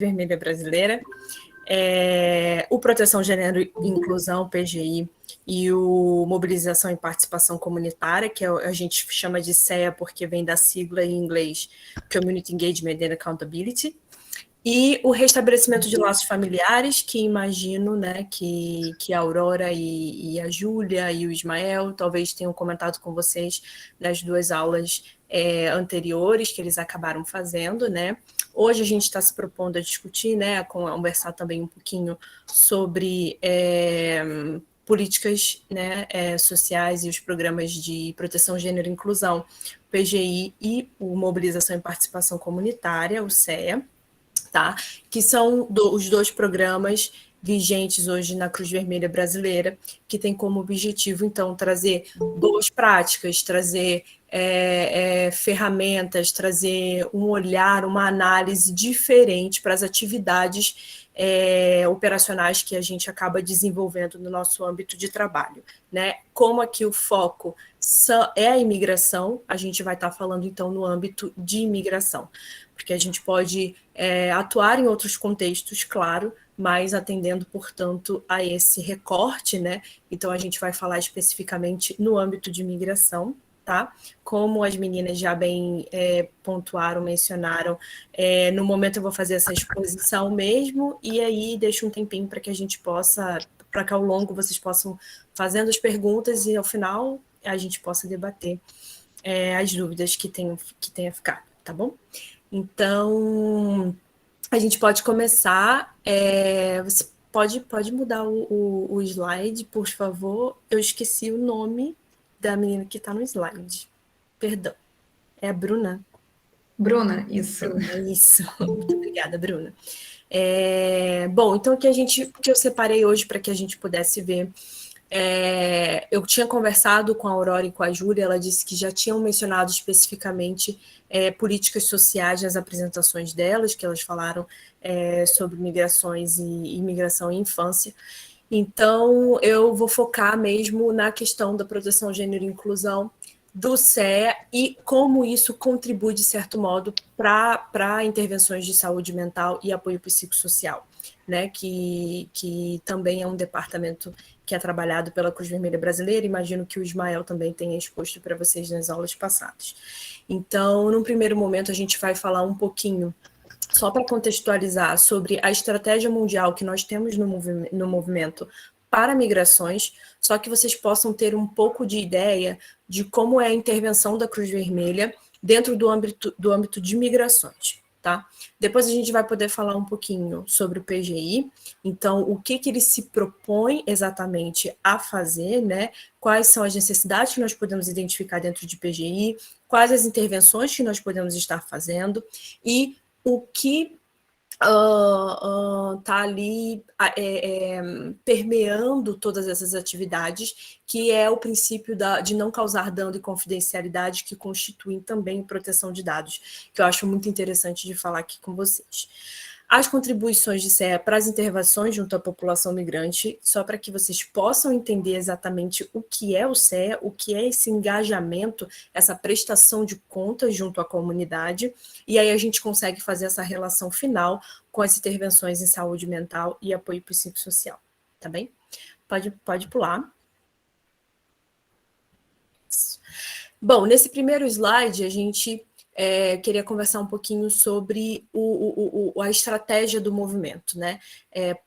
Vermelha Brasileira, o Proteção Gênero e Inclusão, PGI, e o Mobilização e Participação Comunitária, que a gente chama de CEA porque vem da sigla em inglês Community Engagement and Accountability, e o restabelecimento de laços familiares, que imagino, né, que a Aurora e a Júlia e o Ismael talvez tenham comentado com vocês nas duas aulas anteriores que eles acabaram fazendo, né. Hoje a gente está se propondo a discutir, né, a conversar também um pouquinho sobre políticas, né, sociais e os programas de proteção, gênero e inclusão, PGI e o Mobilização e Participação Comunitária, o CEA, tá? Que são os dois programas vigentes hoje na Cruz Vermelha Brasileira, que tem como objetivo, então, trazer boas práticas, trazer ferramentas, trazer um olhar, uma análise diferente para as atividades operacionais que a gente acaba desenvolvendo no nosso âmbito de trabalho, né? Como aqui o foco é a imigração, a gente vai estar falando, então, no âmbito de imigração, porque a gente pode atuar em outros contextos, claro, mas atendendo, portanto, a esse recorte, né? Então, a gente vai falar especificamente no âmbito de imigração, tá? Como as meninas já bem pontuaram, mencionaram, no momento eu vou fazer essa exposição mesmo, e aí deixo um tempinho para que a gente possa, para que ao longo vocês possam fazendo as perguntas e ao final a gente possa debater as dúvidas que tenha ficado, tá bom? Então, a gente pode começar. Você pode mudar o slide, por favor? Eu esqueci o nome da menina que está no slide. Perdão. É a Bruna? Bruna, isso. Bruna, isso. Muito obrigada, Bruna. Bom, então o que eu separei hoje para que a gente pudesse ver. Eu tinha conversado com a Aurora e com a Júlia, ela disse que já tinham mencionado especificamente políticas sociais nas apresentações delas, que elas falaram sobre migrações e imigração e infância. Então, eu vou focar mesmo na questão da proteção, gênero e inclusão do CEA e como isso contribui, de certo modo, para intervenções de saúde mental e apoio psicossocial, né? Que também é um departamento que é trabalhado pela Cruz Vermelha Brasileira. Imagino que o Ismael também tenha exposto para vocês nas aulas passadas. Então, num primeiro momento, a gente vai falar um pouquinho, só para contextualizar, sobre a estratégia mundial que nós temos no movimento para migrações, só que vocês possam ter um pouco de ideia de como é a intervenção da Cruz Vermelha dentro do âmbito de migrações, tá? Depois a gente vai poder falar um pouquinho sobre o PGI, então o que ele se propõe exatamente a fazer, né? Quais são as necessidades que nós podemos identificar dentro de PGI, quais as intervenções que nós podemos estar fazendo e o que está ali permeando todas essas atividades, que é o princípio de não causar dano e confidencialidade, que constituem também proteção de dados, que eu acho muito interessante de falar aqui com vocês. As contribuições de CEA para as intervenções junto à população migrante, só para que vocês possam entender exatamente o que é o CEA, o que é esse engajamento, essa prestação de contas junto à comunidade, e aí a gente consegue fazer essa relação final com as intervenções em saúde mental e apoio psicossocial, tá bem? Pode pular. Bom, nesse primeiro slide, a gente queria conversar um pouquinho sobre a estratégia do movimento, né,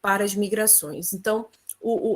para as migrações. Então,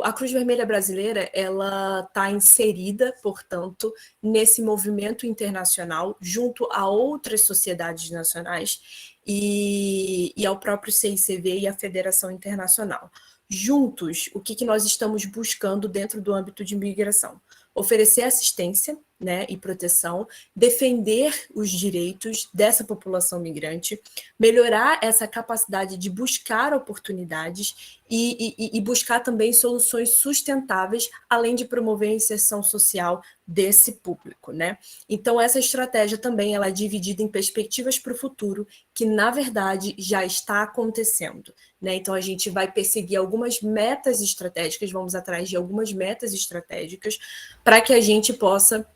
a Cruz Vermelha Brasileira, ela está inserida, portanto, nesse movimento internacional, junto a outras sociedades nacionais e ao próprio CICV e à Federação Internacional. Juntos, o que nós estamos buscando dentro do âmbito de migração? Oferecer assistência, né, e proteção, defender os direitos dessa população migrante, melhorar essa capacidade de buscar oportunidades e buscar também soluções sustentáveis, além de promover a inserção social desse público, né? Então, essa estratégia também ela é dividida em perspectivas para o futuro, que, na verdade, já está acontecendo, né? Então, a gente vai perseguir algumas metas estratégicas, vamos atrás de algumas metas estratégicas, para que a gente possa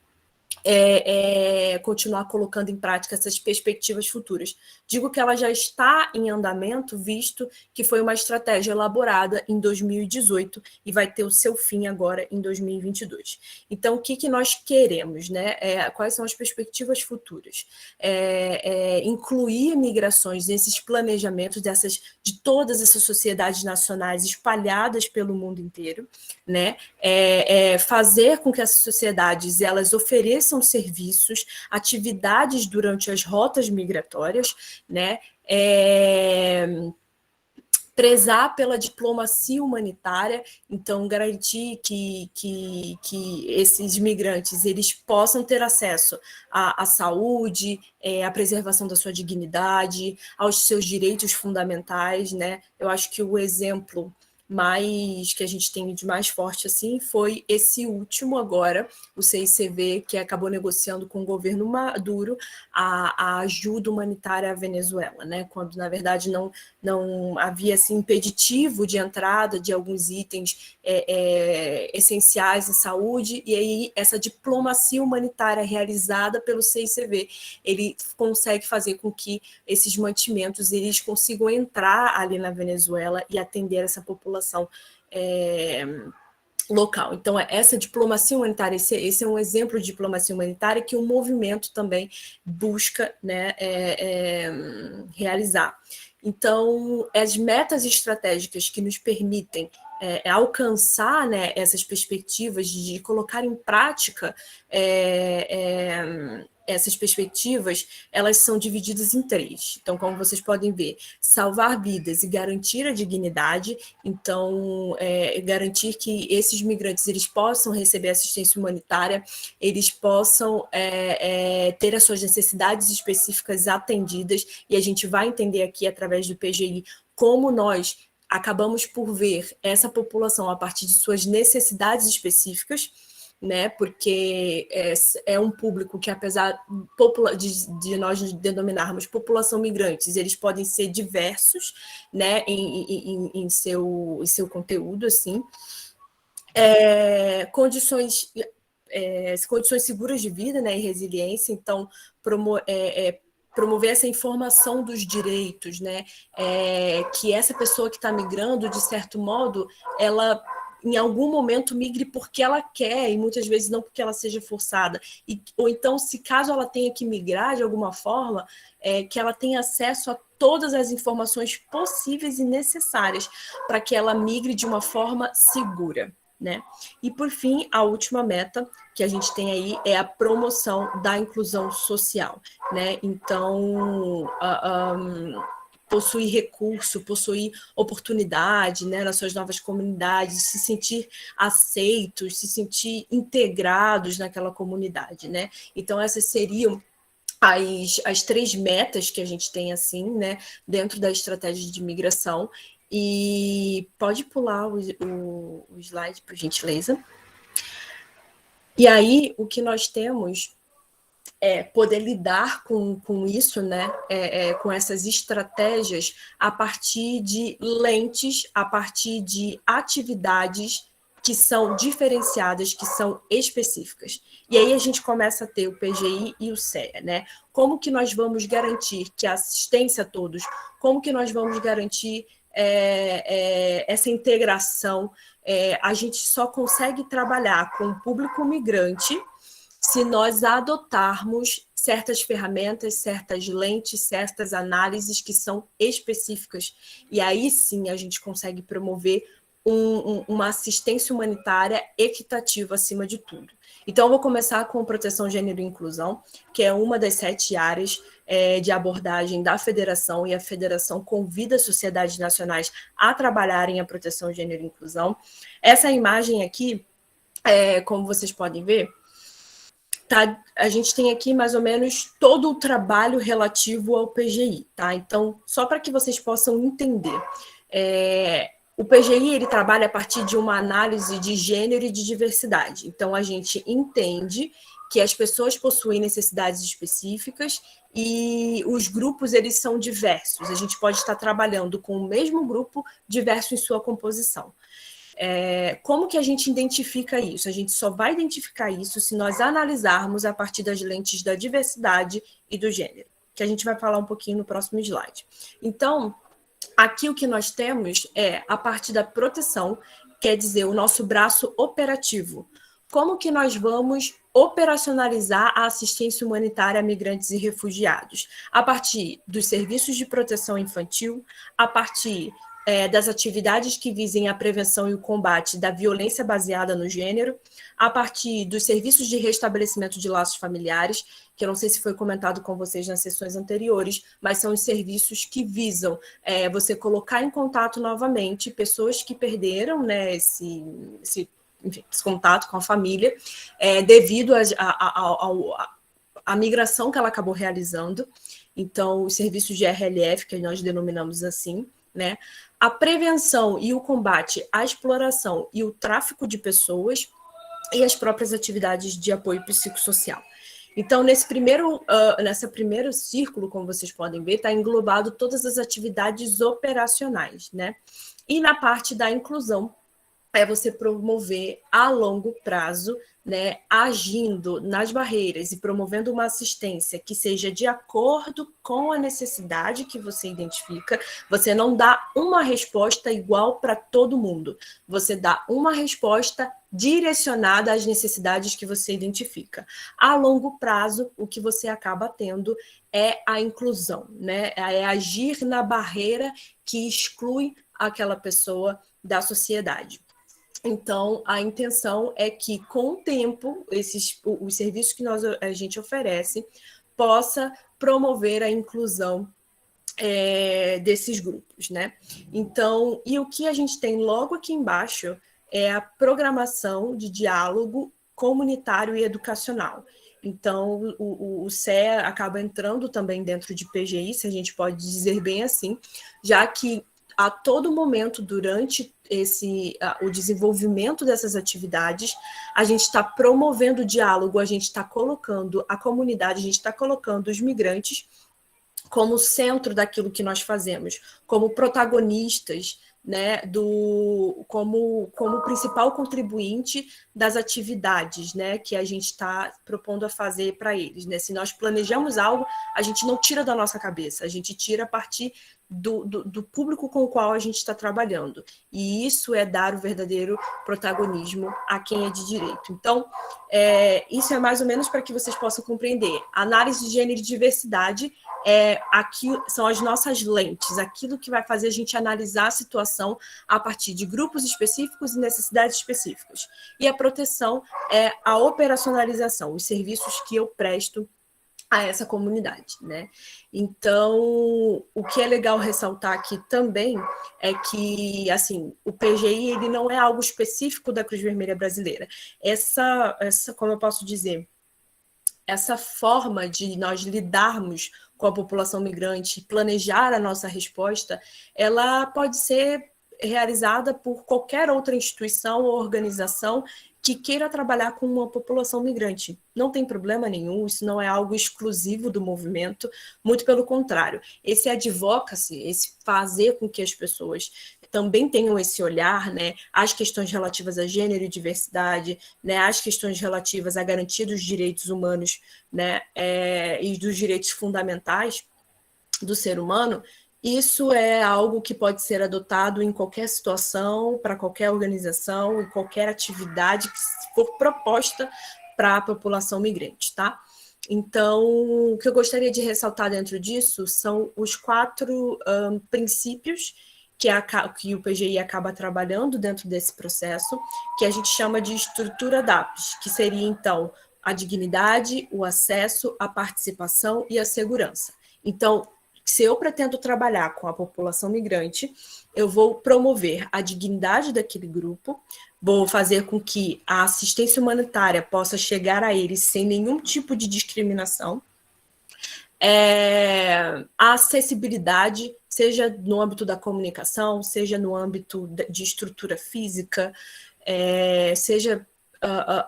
continuar colocando em prática essas perspectivas futuras. Digo que ela já está em andamento, visto que foi uma estratégia elaborada em 2018 e vai ter o seu fim agora em 2022. Então, o que nós queremos, né? Quais são as perspectivas futuras? Incluir migrações nesses planejamentos de todas essas sociedades nacionais espalhadas pelo mundo inteiro, né? Fazer com que essas sociedades elas ofereçam serviços, atividades durante as rotas migratórias, né? Prezar pela diplomacia humanitária, então garantir que esses migrantes eles possam ter acesso à saúde, à preservação da sua dignidade, aos seus direitos fundamentais, né? Eu acho que o exemplo mais que a gente tem de mais forte assim foi esse último agora, o CICV, que acabou negociando com o governo Maduro a ajuda humanitária à Venezuela, né? Quando na verdade não havia assim, impeditivo de entrada de alguns itens essenciais à saúde, e aí essa diplomacia humanitária realizada pelo CICV, ele consegue fazer com que esses mantimentos eles consigam entrar ali na Venezuela e atender essa população local. Então, essa diplomacia humanitária, esse é um exemplo de diplomacia humanitária que o movimento também busca, né, realizar. Então, as metas estratégicas que nos permitem alcançar, né, essas perspectivas de colocar em prática essas perspectivas, elas são divididas em 3. Então, como vocês podem ver, salvar vidas e garantir a dignidade. Então, garantir que esses migrantes eles possam receber assistência humanitária, eles possam ter as suas necessidades específicas atendidas, e a gente vai entender aqui, através do PGI, como nós acabamos por ver essa população a partir de suas necessidades específicas, né? Porque é um público que, apesar de nós denominarmos população migrantes, eles podem ser diversos, né? em seu conteúdo, assim. Condições seguras de vida, né? E resiliência. Então, promover essa informação dos direitos, né? Que essa pessoa que está migrando, de certo modo, ela em algum momento migre porque ela quer, e muitas vezes não porque ela seja forçada. Ou então, se caso ela tenha que migrar de alguma forma, que ela tenha acesso a todas as informações possíveis e necessárias para que ela migre de uma forma segura, né? E, por fim, a última meta que a gente tem aí é a promoção da inclusão social, né? Então, possuir recurso, possuir oportunidade, né, nas suas novas comunidades, se sentir aceitos, se sentir integrados naquela comunidade, né? Então, essas seriam as 3 metas que a gente tem, assim, né, dentro da estratégia de migração. E pode pular o slide, por gentileza. E aí, o que nós temos poder lidar com isso, né? Com essas estratégias a partir de lentes, a partir de atividades que são diferenciadas, que são específicas. E aí a gente começa a ter o PGI e o CEA, né? Como que nós vamos garantir que a assistência a todos, como que nós vamos garantir essa integração? A gente só consegue trabalhar com o público migrante se nós adotarmos certas ferramentas, certas lentes, certas análises que são específicas. E aí sim a gente consegue promover uma assistência humanitária equitativa acima de tudo. Então, eu vou começar com proteção, gênero e inclusão, que é uma das 7 áreas de abordagem da federação, e a federação convida as sociedades nacionais a trabalharem a proteção, gênero e inclusão. Essa imagem aqui, como vocês podem ver, a gente tem aqui mais ou menos todo o trabalho relativo ao PGI, tá? Então, só para que vocês possam entender, o PGI ele trabalha a partir de uma análise de gênero e de diversidade. Então, a gente entende que as pessoas possuem necessidades específicas e os grupos eles são diversos. A gente pode estar trabalhando com o mesmo grupo diverso em sua composição. Como que a gente identifica isso? A gente só vai identificar isso se nós analisarmos a partir das lentes da diversidade e do gênero, que a gente vai falar um pouquinho no próximo slide. Então, aqui o que nós temos é a parte da proteção, quer dizer, o nosso braço operativo. Como que nós vamos operacionalizar a assistência humanitária a migrantes e refugiados? A partir dos serviços de proteção infantil, a partir das atividades que visem a prevenção e o combate da violência baseada no gênero, a partir dos serviços de restabelecimento de laços familiares, que eu não sei se foi comentado com vocês nas sessões anteriores, mas são os serviços que visam você colocar em contato novamente pessoas que perderam, né, esse contato com a família, devido à migração que ela acabou realizando. Então, os serviços de RLF, que nós denominamos assim, né? A prevenção e o combate à exploração e o tráfico de pessoas e as próprias atividades de apoio psicossocial. Então, nesse primeiro círculo, como vocês podem ver, está englobado todas as atividades operacionais, né? E na parte da inclusão, é você promover a longo prazo, né, agindo nas barreiras e promovendo uma assistência que seja de acordo com a necessidade que você identifica. Você não dá uma resposta igual para todo mundo, você dá uma resposta direcionada às necessidades que você identifica. A longo prazo, o que você acaba tendo é a inclusão, né? É agir na barreira que exclui aquela pessoa da sociedade. Então, a intenção é que, com o tempo, os serviços que a gente oferece possa promover a inclusão desses grupos, né? Então, e o que a gente tem logo aqui embaixo é a programação de diálogo comunitário e educacional. Então, o CEA acaba entrando também dentro de PGI, se a gente pode dizer bem assim, já que a todo momento, durante o desenvolvimento dessas atividades, a gente está promovendo o diálogo, a gente está colocando a comunidade, a gente está colocando os migrantes como centro daquilo que nós fazemos, como protagonistas, né, como principal contribuinte das atividades, né, que a gente está propondo a fazer para eles, né? Se nós planejamos algo, a gente não tira da nossa cabeça, a gente tira a partir do público com o qual a gente está trabalhando. E isso é dar o verdadeiro protagonismo a quem é de direito. Então, isso é mais ou menos para que vocês possam compreender. Análise de gênero e diversidade aqui são as nossas lentes, aquilo que vai fazer a gente analisar a situação a partir de grupos específicos e necessidades específicas. E a proteção é a operacionalização, os serviços que eu presto a essa comunidade, né? Então, o que é legal ressaltar aqui também é que, assim, o PGI ele não é algo específico da Cruz Vermelha Brasileira. Essa, como eu posso dizer, essa forma de nós lidarmos com a população migrante, planejar a nossa resposta, ela pode ser realizada por qualquer outra instituição ou organização que queira trabalhar com uma população migrante. Não tem problema nenhum, isso não é algo exclusivo do movimento, muito pelo contrário. Esse advocacy, esse fazer com que as pessoas também tenham esse olhar, né, às questões relativas a gênero e diversidade, né, às questões relativas à garantia dos direitos humanos, né, e dos direitos fundamentais do ser humano, isso é algo que pode ser adotado em qualquer situação, para qualquer organização, em qualquer atividade que for proposta para a população migrante, tá? Então, o que eu gostaria de ressaltar dentro disso são os 4 princípios que o PGI acaba trabalhando dentro desse processo, que a gente chama de estrutura DAPS, que seria, então, a dignidade, o acesso, a participação e a segurança. Então, se eu pretendo trabalhar com a população migrante, eu vou promover a dignidade daquele grupo, vou fazer com que a assistência humanitária possa chegar a eles sem nenhum tipo de discriminação, a acessibilidade, seja no âmbito da comunicação, seja no âmbito de estrutura física, seja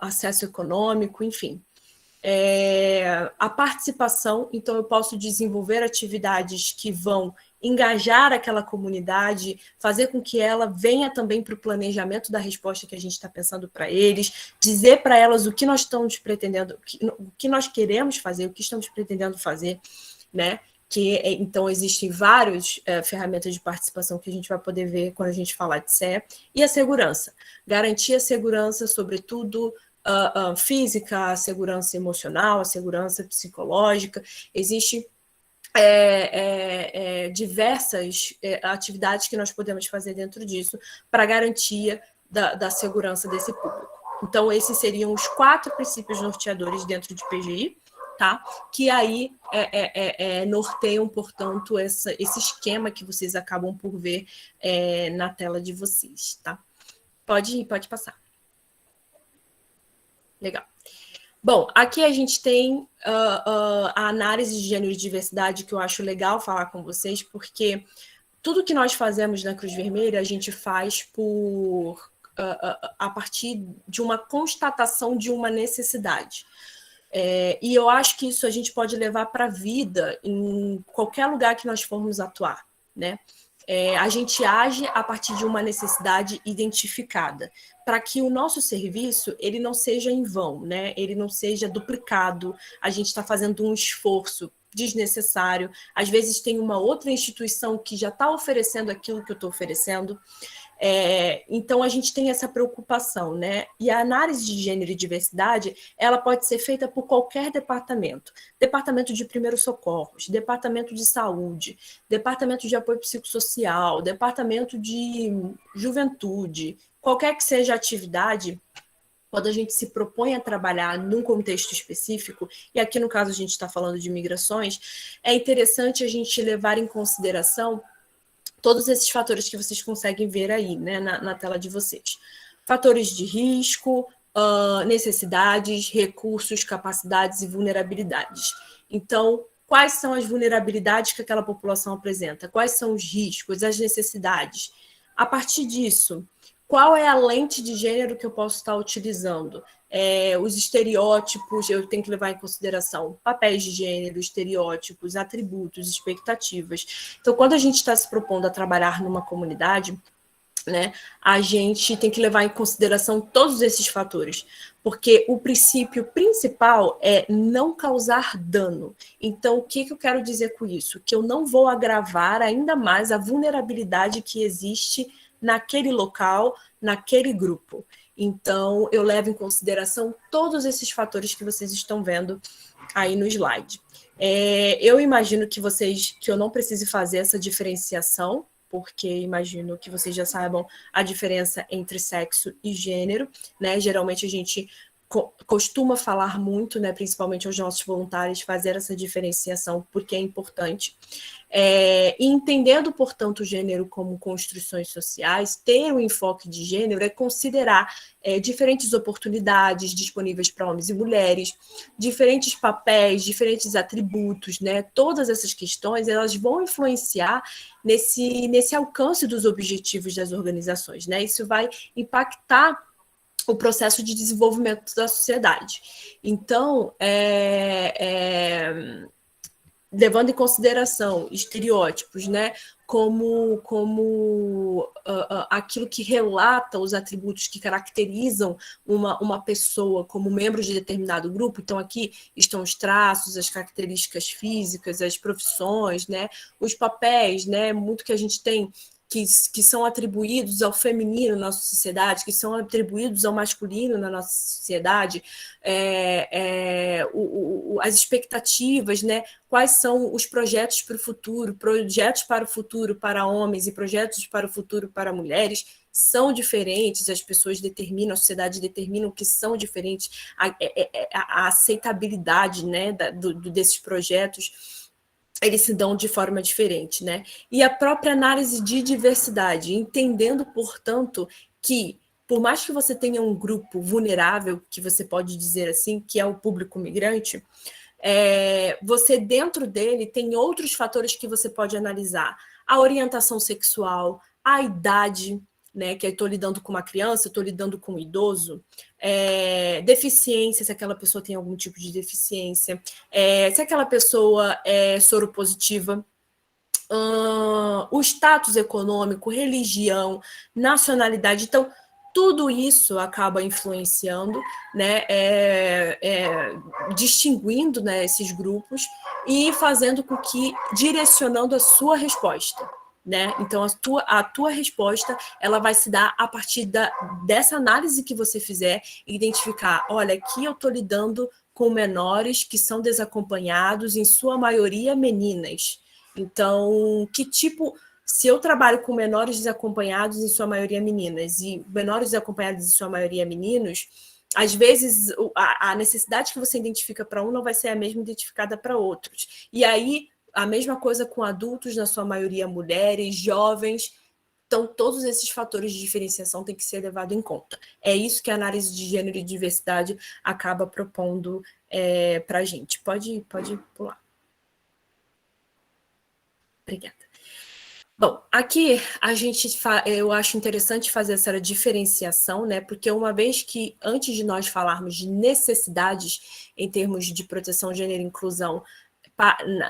acesso econômico, enfim. A participação, então eu posso desenvolver atividades que vão engajar aquela comunidade, fazer com que ela venha também para o planejamento da resposta que a gente está pensando para eles, dizer para elas o que nós estamos pretendendo, o que nós queremos fazer, o que estamos pretendendo fazer, né? Então, existem várias ferramentas de participação que a gente vai poder ver quando a gente falar de CE. E a segurança. Garantir a segurança, sobretudo, física, a segurança emocional, a segurança psicológica. Existem diversas atividades que nós podemos fazer dentro disso para garantia da segurança desse público. Então, esses seriam os 4 princípios norteadores dentro de PGI, tá? Que aí norteiam, portanto, esse esquema que vocês acabam por ver na tela de vocês, tá? Pode passar. Legal. Bom, aqui a gente tem a análise de gênero e diversidade, que eu acho legal falar com vocês, porque tudo que nós fazemos na Cruz Vermelha, a gente faz a partir de uma constatação de uma necessidade. E eu acho que isso a gente pode levar para a vida em qualquer lugar que nós formos atuar, né? A gente age a partir de uma necessidade identificada, para que o nosso serviço ele não seja em vão, né? Ele não seja duplicado, a gente está fazendo um esforço desnecessário, às vezes tem uma outra instituição que já está oferecendo aquilo que eu estou oferecendo, então a gente tem essa preocupação, né? E a análise de gênero e diversidade, ela pode ser feita por qualquer departamento de primeiros socorros, departamento de saúde, departamento de apoio psicossocial, departamento de juventude, qualquer que seja a atividade. Quando a gente se propõe a trabalhar num contexto específico, e aqui no caso a gente está falando de migrações, é interessante a gente levar em consideração todos esses fatores que vocês conseguem ver aí, né, na tela de vocês. Fatores de risco, necessidades, recursos, capacidades e vulnerabilidades. Então, quais são as vulnerabilidades que aquela população apresenta? Quais são os riscos, as necessidades? A partir disso, qual é a lente de gênero que eu posso estar utilizando? Os estereótipos, eu tenho que levar em consideração papéis de gênero, estereótipos, atributos, expectativas. Então, quando a gente está se propondo a trabalhar numa comunidade, né, a gente tem que levar em consideração todos esses fatores, porque o princípio principal é não causar dano. Então, o que eu quero dizer com isso? Que eu não vou agravar ainda mais a vulnerabilidade que existe naquele local, naquele grupo. Então, eu levo em consideração todos esses fatores que vocês estão vendo aí no slide. Eu imagino que eu não precise fazer essa diferenciação, porque imagino que vocês já saibam a diferença entre sexo e gênero, né? Geralmente a gente costuma falar muito, né, principalmente aos nossos voluntários, fazer essa diferenciação, porque é importante. E entendendo, portanto, o gênero como construções sociais, ter o enfoque de gênero é considerar diferentes oportunidades disponíveis para homens e mulheres, diferentes papéis, diferentes atributos, né? Todas essas questões, elas vão influenciar nesse alcance dos objetivos das organizações, né? Isso vai impactar o processo de desenvolvimento da sociedade. Então, levando em consideração estereótipos, né, como aquilo que relata os atributos que caracterizam uma pessoa como membro de determinado grupo. Então, aqui estão os traços, as características físicas, as profissões, né, os papéis, né, muito que a gente tem que são atribuídos ao feminino na nossa sociedade, que são atribuídos ao masculino na nossa sociedade, as expectativas, né? Quais são os projetos para o futuro para homens e projetos para o futuro para mulheres, são diferentes, as pessoas determinam, a sociedade determina que são diferentes, a aceitabilidade, né, desses projetos, eles se dão de forma diferente, né? E a própria análise de diversidade, entendendo, portanto, que por mais que você tenha um grupo vulnerável, que você pode dizer assim, que é o público migrante, você dentro dele tem outros fatores que você pode analisar. A orientação sexual, a idade, né, que eu estou lidando com uma criança, estou lidando com um idoso, deficiência, se aquela pessoa tem algum tipo de deficiência, se aquela pessoa é soropositiva, o status econômico, religião, nacionalidade. Então, tudo isso acaba influenciando, né, distinguindo, né, esses grupos e fazendo com que, direcionando a sua resposta. Né? Então, a tua resposta ela vai se dar a partir dessa análise que você fizer, identificar, olha, aqui eu estou lidando com menores que são desacompanhados, em sua maioria meninas. Então, que tipo, se eu trabalho com menores desacompanhados, em sua maioria meninas, e menores desacompanhados, em sua maioria meninos, às vezes a necessidade que você identifica para um não vai ser a mesma identificada para outros. E aí, a mesma coisa com adultos, na sua maioria mulheres, jovens. Então, todos esses fatores de diferenciação têm que ser levados em conta. É isso que a análise de gênero e diversidade acaba propondo para a gente. Pode pular. Obrigada. Bom, aqui eu acho interessante fazer essa diferenciação, né? Porque uma vez que, antes de nós falarmos de necessidades em termos de proteção, gênero e inclusão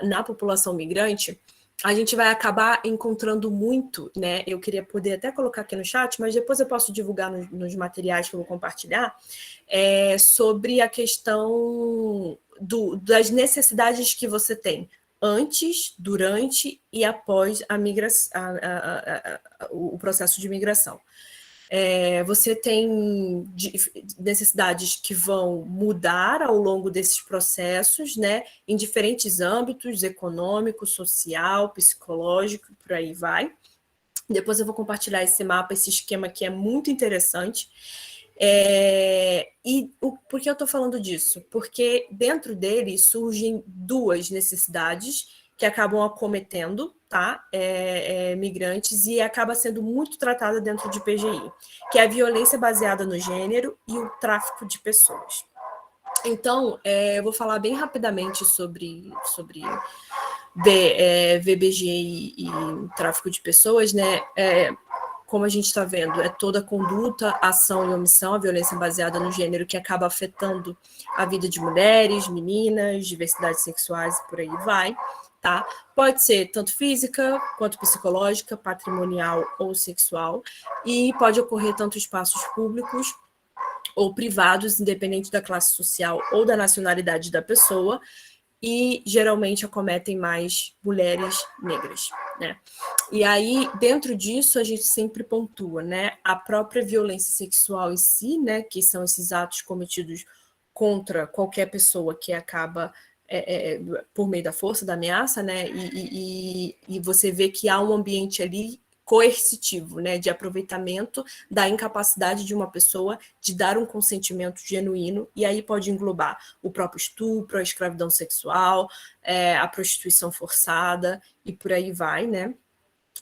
na população migrante, a gente vai acabar encontrando muito, né? Eu queria poder até colocar aqui no chat, mas depois eu posso divulgar nos materiais que eu vou compartilhar, sobre a questão das necessidades que você tem antes, durante e após o processo de migração. Você tem necessidades que vão mudar ao longo desses processos, né, em diferentes âmbitos, econômico, social, psicológico, por aí vai. Depois eu vou compartilhar esse mapa, esse esquema que é muito interessante. Por que eu estou falando disso? Porque dentro dele surgem duas necessidades que acabam acometendo, tá? Migrantes, e acaba sendo muito tratada dentro de PGI, que é a violência baseada no gênero e o tráfico de pessoas. Então, eu vou falar bem rapidamente sobre VBG e tráfico de pessoas, né? Como a gente está vendo, é toda conduta, ação e omissão, a violência baseada no gênero que acaba afetando a vida de mulheres, meninas, diversidades sexuais e por aí vai, tá? Pode ser tanto física, quanto psicológica, patrimonial ou sexual, e pode ocorrer tanto em espaços públicos ou privados, independente da classe social ou da nacionalidade da pessoa, e geralmente acometem mais mulheres negras, né? E aí, dentro disso, a gente sempre pontua, né, a própria violência sexual em si, né, que são esses atos cometidos contra qualquer pessoa que acaba por meio da força, da ameaça, né, e você vê que há um ambiente ali coercitivo, né, de aproveitamento da incapacidade de uma pessoa de dar um consentimento genuíno, e aí pode englobar o próprio estupro, a escravidão sexual, a prostituição forçada, e por aí vai, né.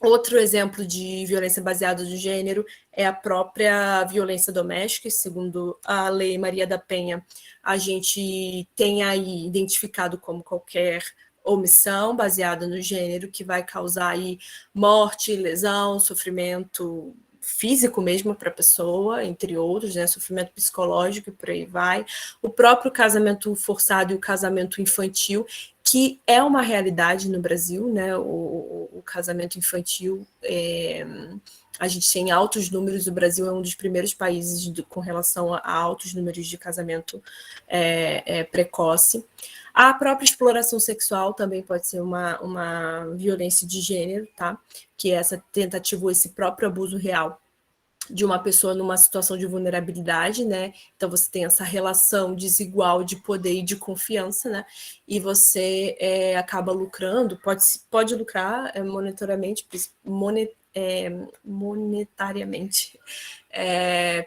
Outro exemplo de violência baseada no gênero é a própria violência doméstica. Segundo a Lei Maria da Penha, a gente tem aí identificado como qualquer omissão baseada no gênero que vai causar aí morte, lesão, sofrimento físico mesmo para a pessoa, entre outros, né, sofrimento psicológico e por aí vai. O próprio casamento forçado e o casamento infantil, que é uma realidade no Brasil, né? O casamento infantil, a gente tem altos números, o Brasil é um dos primeiros países com relação a altos números de casamento precoce. A própria exploração sexual também pode ser uma violência de gênero, tá? Que é essa tentativa, esse próprio abuso real de uma pessoa numa situação de vulnerabilidade, né? Então você tem essa relação desigual de poder e de confiança, né? E você acaba lucrando, pode lucrar monetariamente,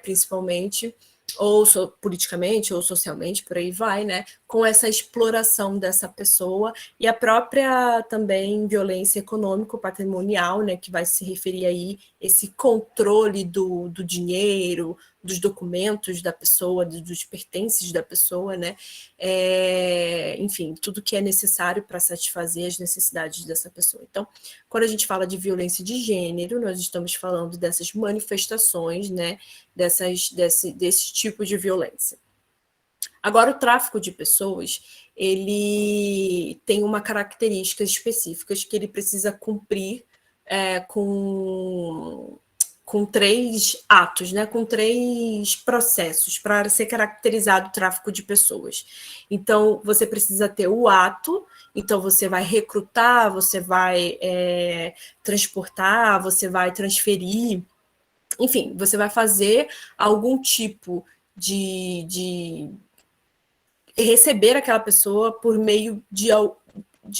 principalmente, ou politicamente, ou socialmente, por aí vai, né? Com essa exploração dessa pessoa e a própria também violência econômico-patrimonial, né? Que vai se referir aí esse controle do dinheiro, dos documentos da pessoa, dos pertences da pessoa, né? Enfim, tudo que é necessário para satisfazer as necessidades dessa pessoa. Então, quando a gente fala de violência de gênero, nós estamos falando dessas manifestações, né? Desse tipo de violência. Agora, o tráfico de pessoas, ele tem uma características específicas que ele precisa cumprir com 3 atos, né? Com 3 processos para ser caracterizado o tráfico de pessoas. Então, você precisa ter o ato, então você vai recrutar, você vai transportar, você vai transferir, enfim, você vai fazer algum tipo de receber aquela pessoa por meio de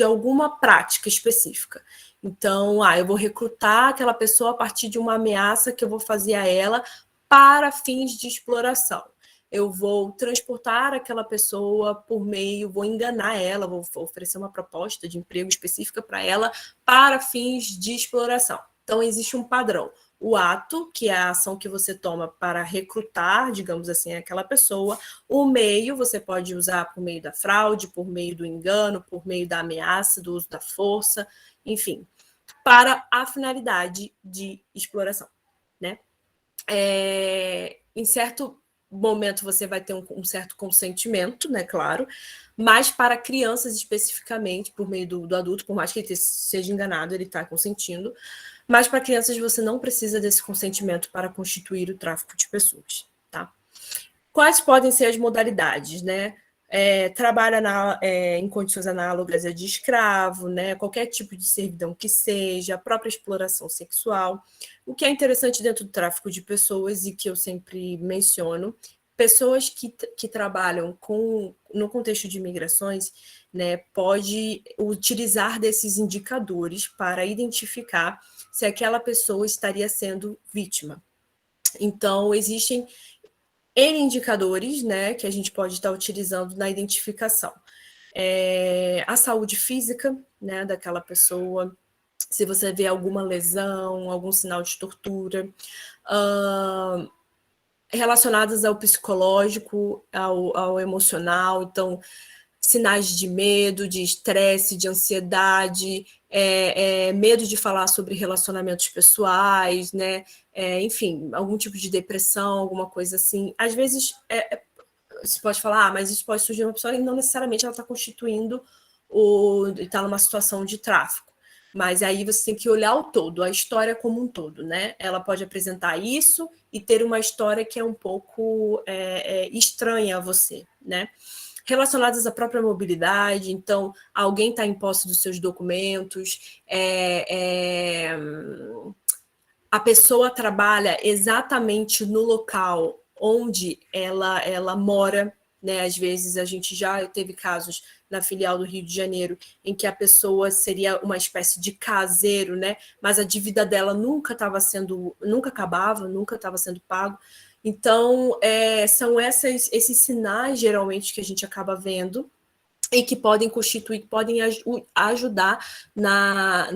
alguma prática específica. Então, eu vou recrutar aquela pessoa a partir de uma ameaça que eu vou fazer a ela para fins de exploração. Eu vou transportar aquela pessoa por meio, vou enganar ela, vou oferecer uma proposta de emprego específica para ela para fins de exploração. Então, existe um padrão. O ato, que é a ação que você toma para recrutar, digamos assim, aquela pessoa. O meio, você pode usar por meio da fraude, por meio do engano, por meio da ameaça, do uso da força, enfim, para a finalidade de exploração, né? Em certo momento você vai ter um certo consentimento, né, claro, mas para crianças especificamente, por meio do adulto, por mais que ele seja enganado, ele está consentindo, mas para crianças você não precisa desse consentimento para constituir o tráfico de pessoas, tá? Quais podem ser as modalidades, né? Trabalha em condições análogas a de escravo, né? Qualquer tipo de servidão que seja, a própria exploração sexual. O que é interessante dentro do tráfico de pessoas e que eu sempre menciono, pessoas que trabalham no contexto de migrações, né, pode utilizar desses indicadores para identificar se aquela pessoa estaria sendo vítima. Então, existem N indicadores, né, que a gente pode estar utilizando na identificação. A saúde física, né, daquela pessoa, se você vê alguma lesão, algum sinal de tortura, relacionadas ao psicológico, ao emocional, então sinais de medo, de estresse, de ansiedade, medo de falar sobre relacionamentos pessoais, né? Enfim, algum tipo de depressão, alguma coisa assim. Às vezes, você pode falar, mas isso pode surgir uma pessoa e não necessariamente ela está constituindo está numa situação de tráfico. Mas aí você tem que olhar o todo, a história como um todo, né? Ela pode apresentar isso e ter uma história que é um pouco estranha a você, né? Relacionadas à própria mobilidade, então alguém está em posse dos seus documentos, a pessoa trabalha exatamente no local onde ela mora, né? Às vezes a gente já teve casos na filial do Rio de Janeiro em que a pessoa seria uma espécie de caseiro, né? Mas a dívida dela nunca acabava, nunca estava sendo pago. Então, são esses sinais, geralmente, que a gente acaba vendo e que podem constituir, podem ajudar na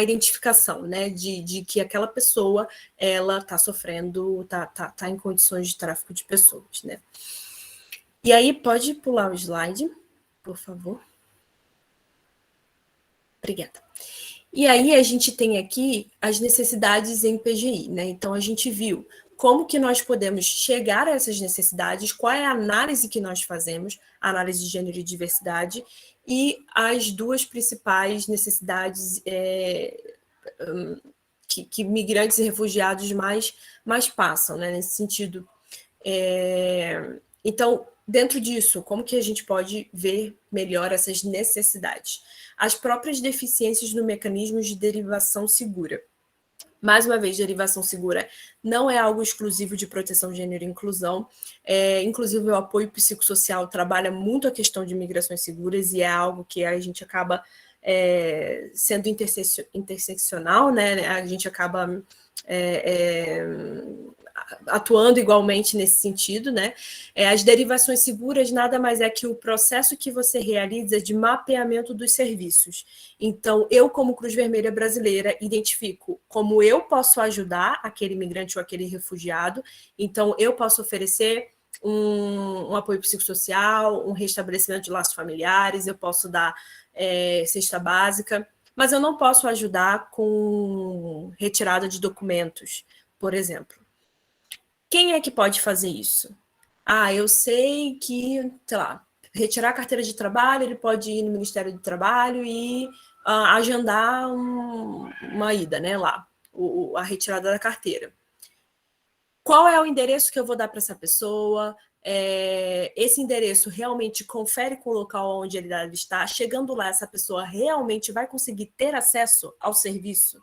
identificação, né, de que aquela pessoa ela está sofrendo, tá em condições de tráfico de pessoas, né. E aí, pode pular o slide, por favor. Obrigada. E aí a gente tem aqui as necessidades em PGI, né? Então a gente viu como que nós podemos chegar a essas necessidades, qual é a análise que nós fazemos, a análise de gênero e diversidade, e as 2 principais necessidades que migrantes e refugiados mais passam, né? Nesse sentido. Então, dentro disso, como que a gente pode ver melhor essas necessidades? As próprias deficiências no mecanismo de derivação segura. Mais uma vez, derivação segura não é algo exclusivo de proteção, gênero e inclusão. Inclusive, o apoio psicossocial trabalha muito a questão de migrações seguras e é algo que a gente acaba sendo interseccional, né? A gente acaba atuando igualmente nesse sentido, né? As derivações seguras nada mais é que o processo que você realiza de mapeamento dos serviços. Então, eu, como Cruz Vermelha Brasileira, identifico como eu posso ajudar aquele imigrante ou aquele refugiado. Então, eu posso oferecer um apoio psicossocial, um restabelecimento de laços familiares, eu posso dar cesta básica, mas eu não posso ajudar com retirada de documentos, por exemplo. Quem é que pode fazer isso? eu sei que, sei lá, retirar a carteira de trabalho, ele pode ir no Ministério do Trabalho e agendar uma ida, né, lá, a retirada da carteira. Qual é o endereço que eu vou dar para essa pessoa? Esse endereço realmente confere com o local onde ele deve estar. Chegando lá, essa pessoa realmente vai conseguir ter acesso ao serviço?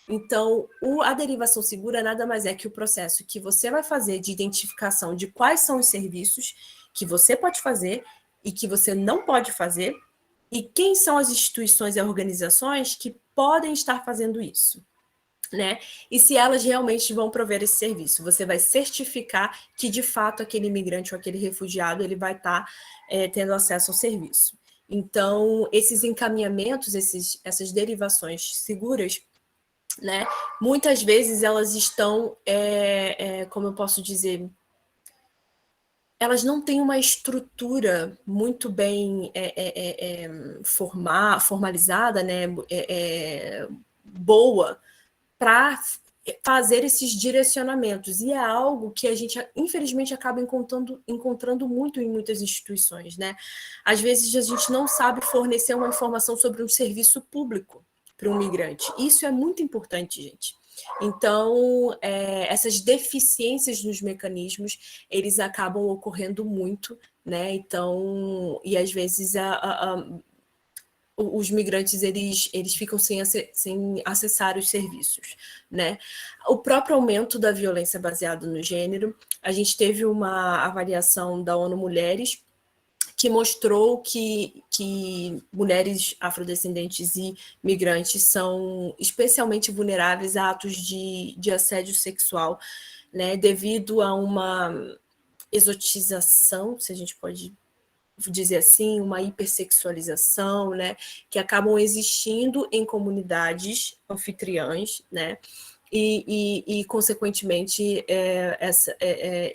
Então, a derivação segura nada mais é que o processo que você vai fazer de identificação de quais são os serviços que você pode fazer e que você não pode fazer, e quem são as instituições e organizações que podem estar fazendo isso. Né? E se elas realmente vão prover esse serviço, você vai certificar que de fato aquele imigrante ou aquele refugiado ele vai estar tendo acesso ao serviço. Então, esses encaminhamentos, essas derivações seguras, né? Muitas vezes elas estão, como eu posso dizer, elas não têm uma estrutura muito bem formalizada, né? Boa, para fazer esses direcionamentos. E é algo que a gente, infelizmente, acaba encontrando muito em muitas instituições, né? Às vezes a gente não sabe fornecer uma informação sobre um serviço público para um migrante. Isso é muito importante, gente. Então, essas deficiências nos mecanismos, eles acabam ocorrendo muito, né? Então, e às vezes os migrantes eles ficam sem acessar os serviços, né? O próprio aumento da violência baseada no gênero, a gente teve uma avaliação da ONU Mulheres que mostrou que mulheres afrodescendentes e migrantes são especialmente vulneráveis a atos de assédio sexual, né? Devido a uma exotização, se a gente pode dizer assim, uma hipersexualização, né, que acabam existindo em comunidades anfitriãs, né, e consequentemente,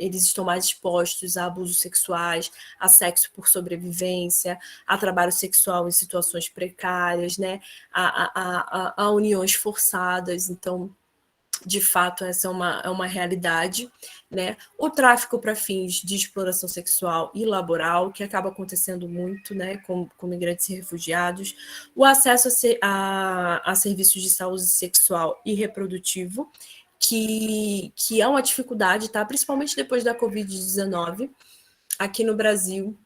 eles estão mais expostos a abusos sexuais, a sexo por sobrevivência, a trabalho sexual em situações precárias, né, a uniões forçadas. Então, de fato, essa é uma realidade, né? O tráfico para fins de exploração sexual e laboral, que acaba acontecendo muito, né, com migrantes e refugiados, o acesso a serviços de saúde sexual e reprodutivo, que é uma dificuldade, tá? Principalmente depois da Covid-19. Aqui no Brasil,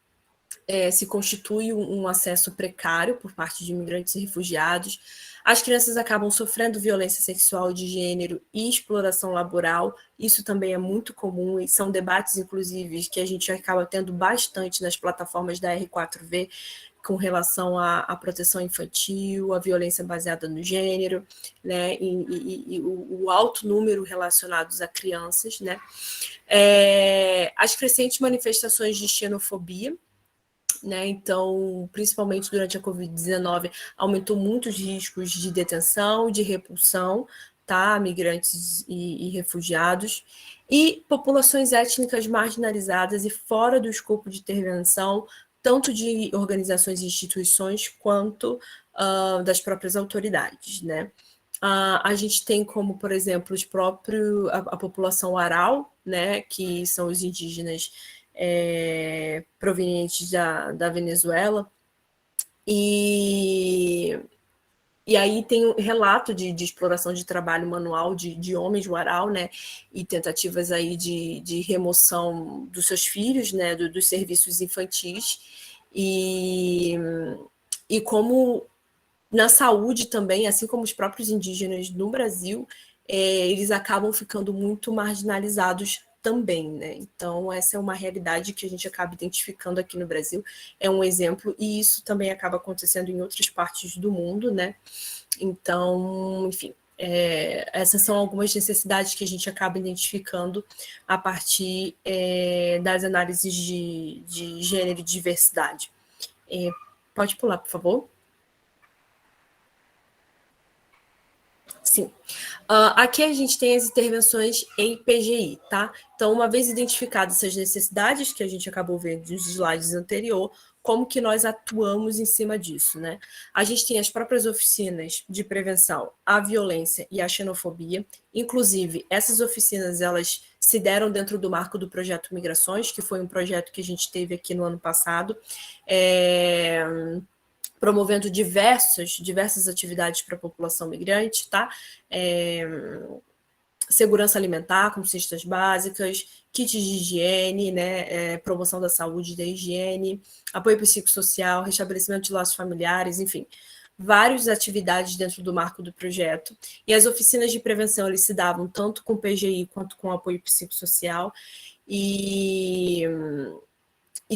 se constitui um acesso precário por parte de imigrantes e refugiados. As crianças acabam sofrendo violência sexual de gênero e exploração laboral. Isso também é muito comum e são debates, inclusive, que a gente acaba tendo bastante nas plataformas da R4V com relação à proteção infantil, à violência baseada no gênero, né, e o alto número relacionados a crianças, né. As crescentes manifestações de xenofobia, né? Então, principalmente durante a Covid-19, aumentou muito os riscos de detenção, de repulsão, tá? Migrantes e refugiados, e populações étnicas marginalizadas e fora do escopo de intervenção, tanto de organizações e instituições, quanto das próprias autoridades, né? A gente tem como, por exemplo, a população Aral, né, que são os indígenas provenientes da Venezuela, e aí tem um relato de exploração de trabalho manual de homens do Aral, né, e tentativas aí de remoção dos seus filhos, né, dos serviços infantis, e como na saúde também, assim como os próprios indígenas no Brasil, eles acabam ficando muito marginalizados também, né? Então, essa é uma realidade que a gente acaba identificando aqui no Brasil, é um exemplo, e isso também acaba acontecendo em outras partes do mundo, né? Então, enfim, essas são algumas necessidades que a gente acaba identificando a partir das análises de gênero e diversidade. Pode pular, por favor. Sim. Aqui a gente tem as intervenções em PGI, tá? Então, uma vez identificadas essas necessidades que a gente acabou vendo nos slides anterior, como que nós atuamos em cima disso, né? A gente tem as próprias oficinas de prevenção à violência e à xenofobia. Inclusive, essas oficinas, elas se deram dentro do marco do projeto Migrações, que foi um projeto que a gente teve aqui no ano passado, promovendo diversas atividades para a população migrante, tá? Segurança alimentar, como cestas básicas, kits de higiene, né, promoção da saúde e da higiene, apoio psicossocial, restabelecimento de laços familiares, enfim, várias atividades dentro do marco do projeto. E as oficinas de prevenção, eles se davam tanto com PGI quanto com apoio psicossocial e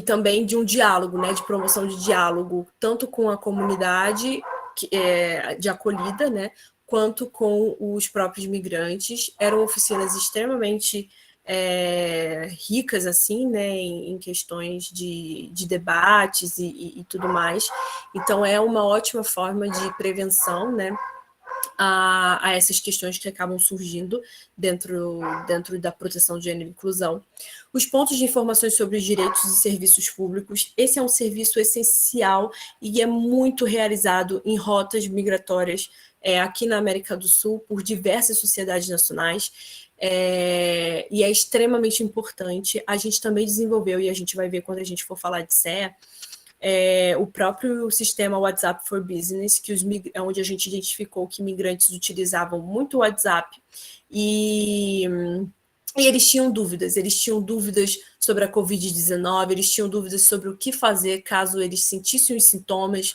também de um diálogo, né, de promoção de diálogo, tanto com a comunidade de acolhida, né, quanto com os próprios migrantes. Eram oficinas extremamente ricas, assim, né, em questões de debates e tudo mais. Então, é uma ótima forma de prevenção, né, a essas questões que acabam surgindo dentro da proteção de gênero e inclusão. Os pontos de informações sobre os direitos e serviços públicos, esse é um serviço essencial e é muito realizado em rotas migratórias aqui na América do Sul por diversas sociedades nacionais, e é extremamente importante. A gente também desenvolveu, e a gente vai ver quando a gente for falar de CEA, o próprio sistema WhatsApp for Business, onde a gente identificou que migrantes utilizavam muito o WhatsApp e eles tinham dúvidas sobre a Covid-19, eles tinham dúvidas sobre o que fazer caso eles sentissem os sintomas.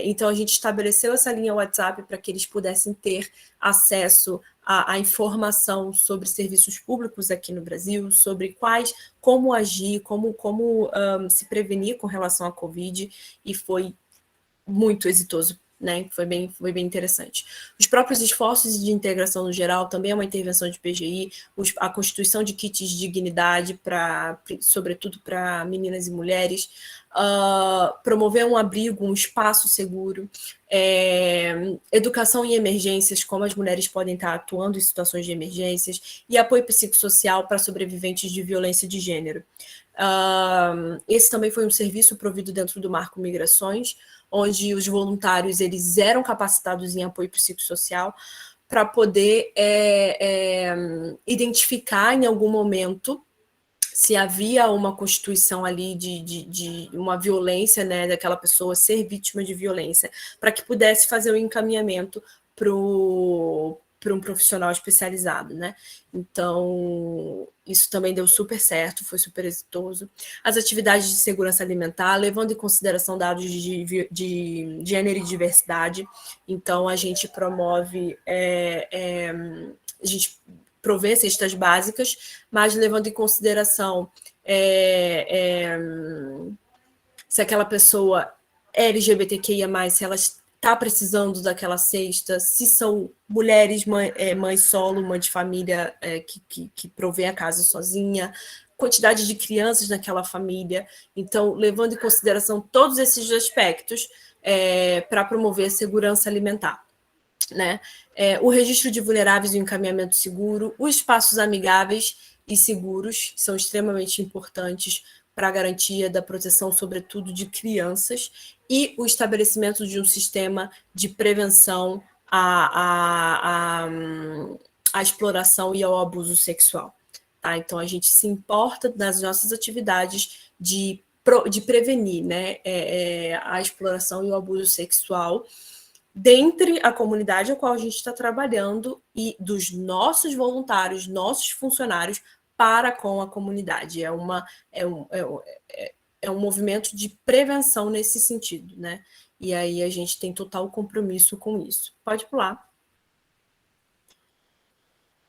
Então, a gente estabeleceu essa linha WhatsApp para que eles pudessem ter acesso à informação sobre serviços públicos aqui no Brasil, sobre como agir, como se prevenir com relação à Covid, e foi muito exitoso, né? Foi bem interessante. Os próprios esforços de integração no geral também é uma intervenção de PGI, a constituição de kits de dignidade, sobretudo para meninas e mulheres, promover um abrigo, um espaço seguro, educação em emergências, como as mulheres podem estar atuando em situações de emergências, e apoio psicossocial para sobreviventes de violência de gênero. Esse também foi um serviço provido dentro do Marco Migrações, onde os voluntários eles eram capacitados em apoio psicossocial para poder identificar em algum momento se havia uma constituição ali de uma violência, né, daquela pessoa ser vítima de violência, para que pudesse fazer o encaminhamento para um profissional especializado, né? Então, isso também deu super certo, foi super exitoso. As atividades de segurança alimentar, levando em consideração dados de gênero e diversidade. Então, a gente promove, a gente provê cestas básicas, mas levando em consideração se aquela pessoa é LGBTQIA+, se ela está precisando daquela cesta, se são mulheres, mãe solo, mãe de família que provém a casa sozinha, quantidade de crianças naquela família. Então, levando em consideração todos esses aspectos para promover a segurança alimentar, né? O registro de vulneráveis e o encaminhamento seguro, os espaços amigáveis e seguros são extremamente importantes para a garantia da proteção, sobretudo, de crianças, e o estabelecimento de um sistema de prevenção à exploração e ao abuso sexual. Tá? Então, a gente se importa nas nossas atividades de prevenir, né, a exploração e o abuso sexual dentre a comunidade a qual a gente está trabalhando e dos nossos voluntários, nossos funcionários para com a comunidade. É um movimento de prevenção nesse sentido, né? E aí a gente tem total compromisso com isso. Pode pular.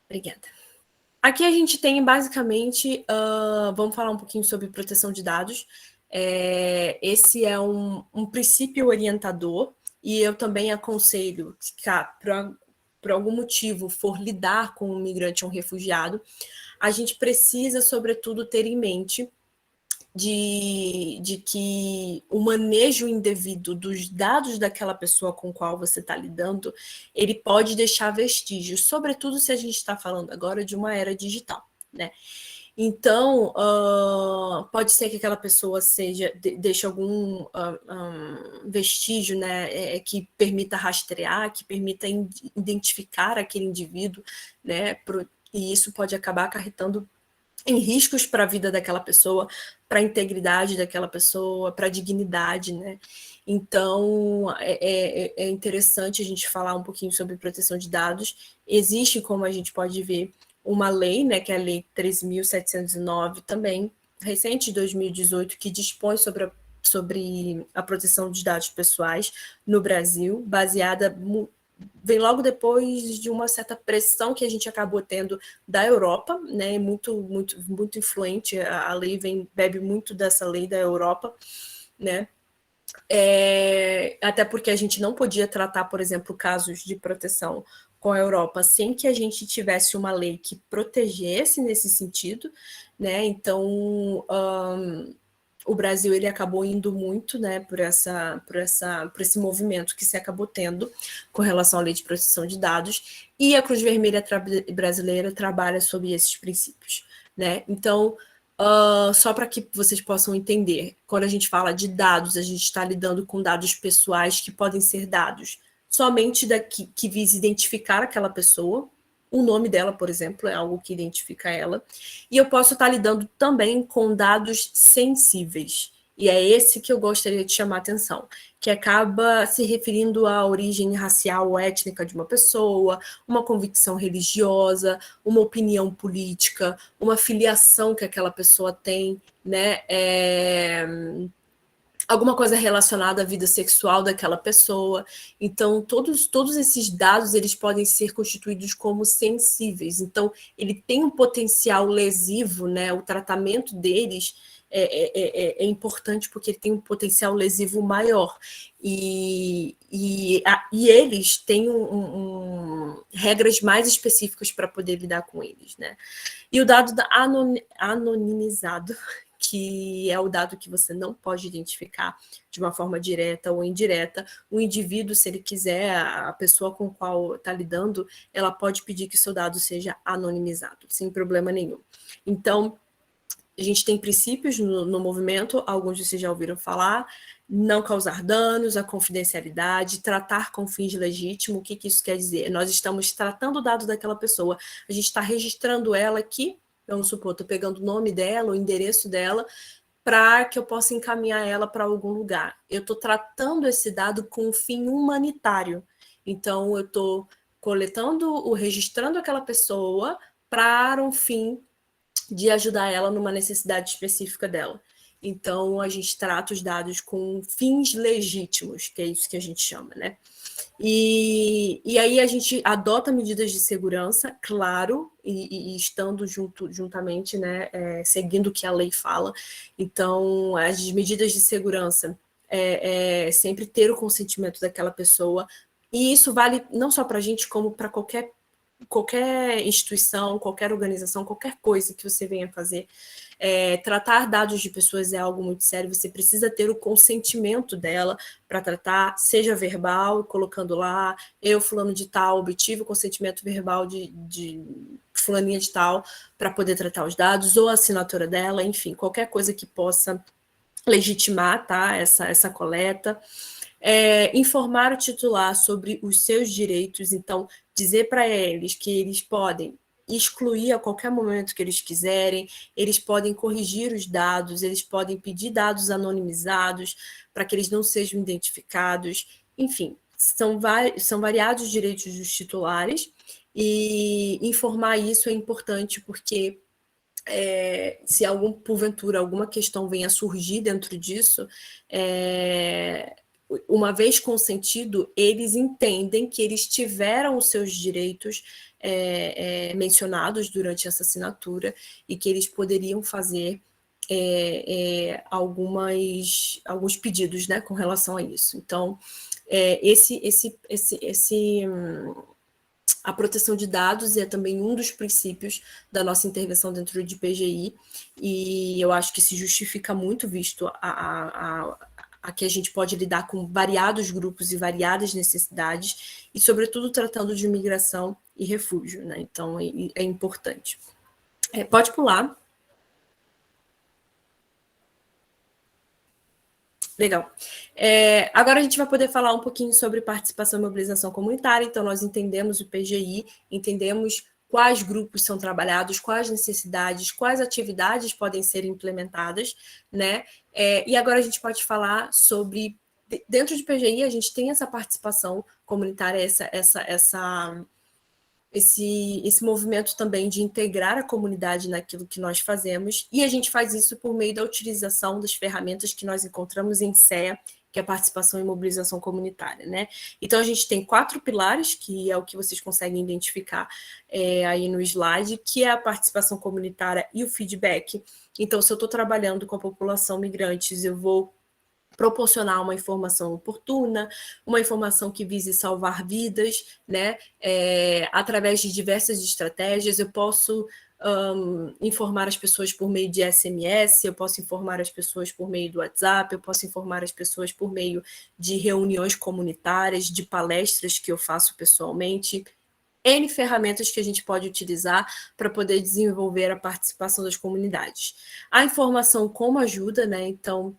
Obrigada. Aqui a gente tem basicamente, vamos falar um pouquinho sobre proteção de dados. Esse é um princípio orientador, e eu também aconselho que, por algum motivo, for lidar com um migrante ou um refugiado, a gente precisa, sobretudo, ter em mente de que o manejo indevido dos dados daquela pessoa com qual você está lidando, ele pode deixar vestígios, sobretudo se a gente está falando agora de uma era digital, né? Então, pode ser que aquela pessoa deixe algum vestígio, né, que permita rastrear, que permita identificar aquele indivíduo, né, e isso pode acabar acarretando em riscos para a vida daquela pessoa, para a integridade daquela pessoa, para a dignidade, né? Então, é interessante a gente falar um pouquinho sobre proteção de dados. Existe, como a gente pode ver, uma lei, né, que é a Lei 13.709, também recente, de 2018, que dispõe sobre a proteção dos dados pessoais no Brasil, baseada vem logo depois de uma certa pressão que a gente acabou tendo da Europa, né? Muito influente. A lei bebe muito dessa lei da Europa, né? Até porque a gente não podia tratar, por exemplo, casos de proteção com a Europa sem que a gente tivesse uma lei que protegesse nesse sentido, né? Então, o Brasil ele acabou indo muito, né, por esse movimento que se acabou tendo com relação à lei de proteção de dados, e a Cruz Vermelha brasileira trabalha sob esses princípios, né? Então, só para que vocês possam entender, quando a gente fala de dados, a gente está lidando com dados pessoais que podem ser dados somente que visa identificar aquela pessoa. O nome dela, por exemplo, é algo que identifica ela. E eu posso estar lidando também com dados sensíveis. E é esse que eu gostaria de chamar a atenção, que acaba se referindo à origem racial ou étnica de uma pessoa, uma convicção religiosa, uma opinião política, uma filiação que aquela pessoa tem, né? Alguma coisa relacionada à vida sexual daquela pessoa. Então, todos esses dados eles podem ser constituídos como sensíveis. Então, ele tem um potencial lesivo, né? O tratamento deles é importante porque ele tem um potencial lesivo maior. E eles têm regras mais específicas para poder lidar com eles, né? E o dado anonimizado, que é o dado que você não pode identificar de uma forma direta ou indireta. O indivíduo, se ele quiser, a pessoa com a qual está lidando, ela pode pedir que seu dado seja anonimizado, sem problema nenhum. Então, a gente tem princípios no movimento, alguns de vocês já ouviram falar: não causar danos, a confidencialidade, tratar com fins legítimos. O que isso quer dizer? Nós estamos tratando o dado daquela pessoa, a gente está registrando ela aqui, vamos supor, estou pegando o nome dela, o endereço dela, para que eu possa encaminhar ela para algum lugar. Eu estou tratando esse dado com um fim humanitário. Então, eu estou registrando aquela pessoa para um fim de ajudar ela numa necessidade específica dela. Então, a gente trata os dados com fins legítimos, que é isso que a gente chama, né? E aí a gente adota medidas de segurança, claro, e estando juntamente, né, seguindo o que a lei fala. Então, as medidas de segurança sempre ter o consentimento daquela pessoa, e isso vale não só para a gente, como para qualquer instituição, qualquer organização, qualquer coisa que você venha fazer. Tratar dados de pessoas é algo muito sério, você precisa ter o consentimento dela para tratar, seja verbal, colocando lá, eu, fulano de tal, obtive o consentimento verbal de fulaninha de tal, para poder tratar os dados, ou a assinatura dela, enfim, qualquer coisa que possa legitimar, tá, essa coleta. Informar o titular sobre os seus direitos, então, dizer para eles que eles podem excluir a qualquer momento que eles quiserem, eles podem corrigir os dados, eles podem pedir dados anonimizados para que eles não sejam identificados, enfim, são variados os direitos dos titulares, e informar isso é importante porque se porventura alguma questão venha a surgir dentro disso, uma vez consentido, eles entendem que eles tiveram os seus direitos mencionados durante essa assinatura e que eles poderiam fazer alguns pedidos, né, com relação a isso. Então, a proteção de dados é também um dos princípios da nossa intervenção dentro de PGI, e eu acho que se justifica muito, visto a que a gente pode lidar com variados grupos e variadas necessidades, e sobretudo tratando de migração e refúgio, né? Então é importante. Pode pular. Legal. Agora a gente vai poder falar um pouquinho sobre participação e mobilização comunitária. Então, nós entendemos o PGI, entendemos quais grupos são trabalhados, quais necessidades, quais atividades podem ser implementadas, né? E agora a gente pode falar sobre, dentro de PGI, a gente tem essa participação comunitária, esse movimento também de integrar a comunidade naquilo que nós fazemos, e a gente faz isso por meio da utilização das ferramentas que nós encontramos em CEA, que é a participação e mobilização comunitária, né? Então, a gente tem 4 pilares, que é o que vocês conseguem identificar aí no slide, que é a participação comunitária e o feedback. Então, se eu estou trabalhando com a população migrantes, eu vou proporcionar uma informação oportuna, uma informação que vise salvar vidas, né? Através de diversas estratégias, eu posso informar as pessoas por meio de SMS, eu posso informar as pessoas por meio do WhatsApp, eu posso informar as pessoas por meio de reuniões comunitárias, de palestras que eu faço pessoalmente, N ferramentas que a gente pode utilizar para poder desenvolver a participação das comunidades. A informação como ajuda, né? Então,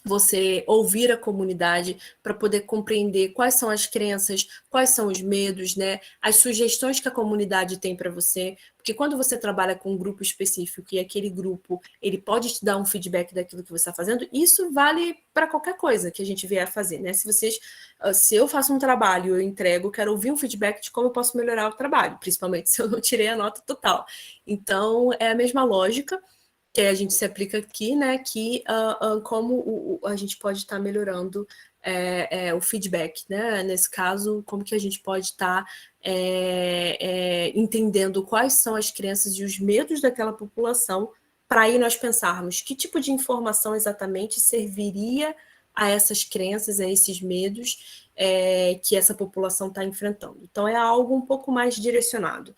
você ouvir a comunidade para poder compreender quais são as crenças, quais são os medos, né? As sugestões que a comunidade tem para você, porque quando você trabalha com um grupo específico e aquele grupo ele pode te dar um feedback daquilo que você está fazendo, isso vale para qualquer coisa que a gente vier a fazer, né? Se eu faço um trabalho, eu entrego, quero ouvir um feedback de como eu posso melhorar o trabalho, principalmente se eu não tirei a nota total. Então, é a mesma lógica que a gente se aplica aqui, né, que como a gente pode estar melhorando o feedback, né, nesse caso, como que a gente pode estar entendendo quais são as crenças e os medos daquela população, para aí nós pensarmos que tipo de informação exatamente serviria a essas crenças, a esses medos que essa população está enfrentando. Então, é algo um pouco mais direcionado.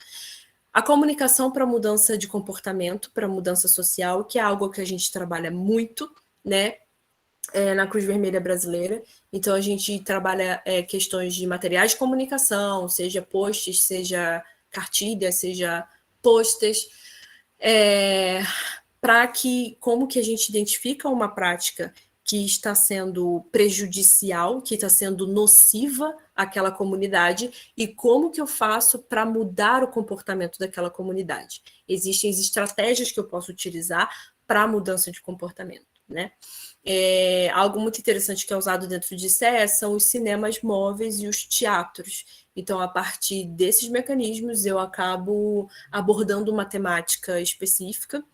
A comunicação para mudança de comportamento, para mudança social, que é algo que a gente trabalha muito, né, na Cruz Vermelha Brasileira. Então, a gente trabalha questões de materiais de comunicação, seja posts, seja cartilhas, seja posters, para que, como que a gente identifica uma prática que está sendo prejudicial, que está sendo nociva àquela comunidade, e como que eu faço para mudar o comportamento daquela comunidade. Existem estratégias que eu posso utilizar para a mudança de comportamento, né? Algo muito interessante que é usado dentro de CE são os cinemas móveis e os teatros. Então, a partir desses mecanismos, eu acabo abordando uma temática específica,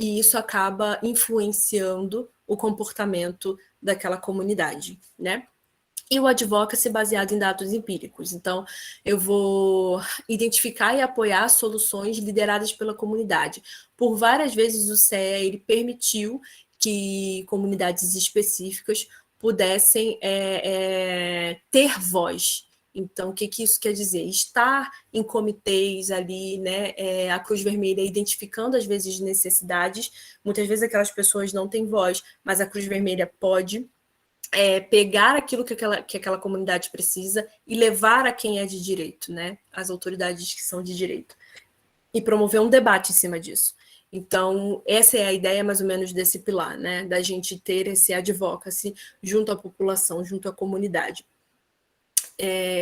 e isso acaba influenciando o comportamento daquela comunidade, né? E o advocacy baseado em dados empíricos. Então, eu vou identificar e apoiar soluções lideradas pela comunidade. Por várias vezes o CEA ele permitiu que comunidades específicas pudessem ter voz. Então, o que isso quer dizer? Estar em comitês ali, né? A Cruz Vermelha identificando, às vezes, necessidades. Muitas vezes aquelas pessoas não têm voz, mas a Cruz Vermelha pode pegar aquilo que aquela comunidade precisa e levar a quem é de direito, né? As autoridades que são de direito. E promover um debate em cima disso. Então, essa é a ideia mais ou menos desse pilar, né? Da gente ter esse advocacy junto à população, junto à comunidade.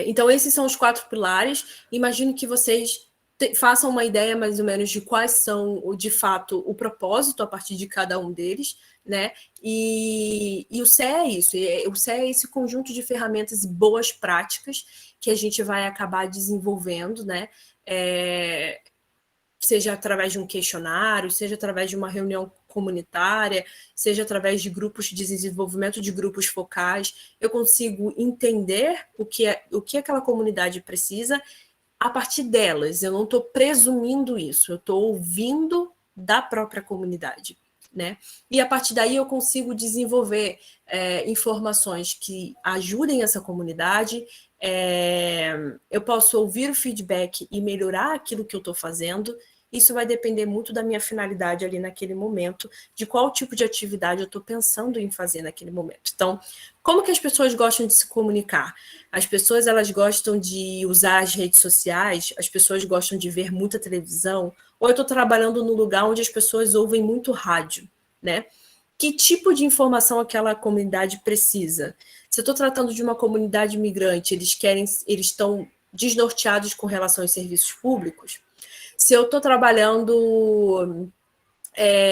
Então, esses são os 4 pilares. Imagino que vocês façam uma ideia mais ou menos de quais são, de fato, o propósito a partir de cada um deles, né? E o CE é isso. O CE é esse conjunto de ferramentas e boas práticas que a gente vai acabar desenvolvendo, né? Seja através de um questionário, seja através de uma reunião comunitária, seja através de grupos de desenvolvimento de grupos focais, eu consigo entender o que aquela comunidade precisa a partir delas. Eu não estou presumindo isso, eu estou ouvindo da própria comunidade, né? E a partir daí eu consigo desenvolver informações que ajudem essa comunidade. Eu posso ouvir o feedback e melhorar aquilo que eu estou fazendo. Isso vai depender muito da minha finalidade ali naquele momento, de qual tipo de atividade eu estou pensando em fazer naquele momento. Então, como que as pessoas gostam de se comunicar? As pessoas, elas gostam de usar as redes sociais, as pessoas gostam de ver muita televisão, ou eu estou trabalhando num lugar onde as pessoas ouvem muito rádio, né? Que tipo de informação aquela comunidade precisa? Se eu estou tratando de uma comunidade migrante, eles estão desnorteados com relação aos serviços públicos. Se eu estou trabalhando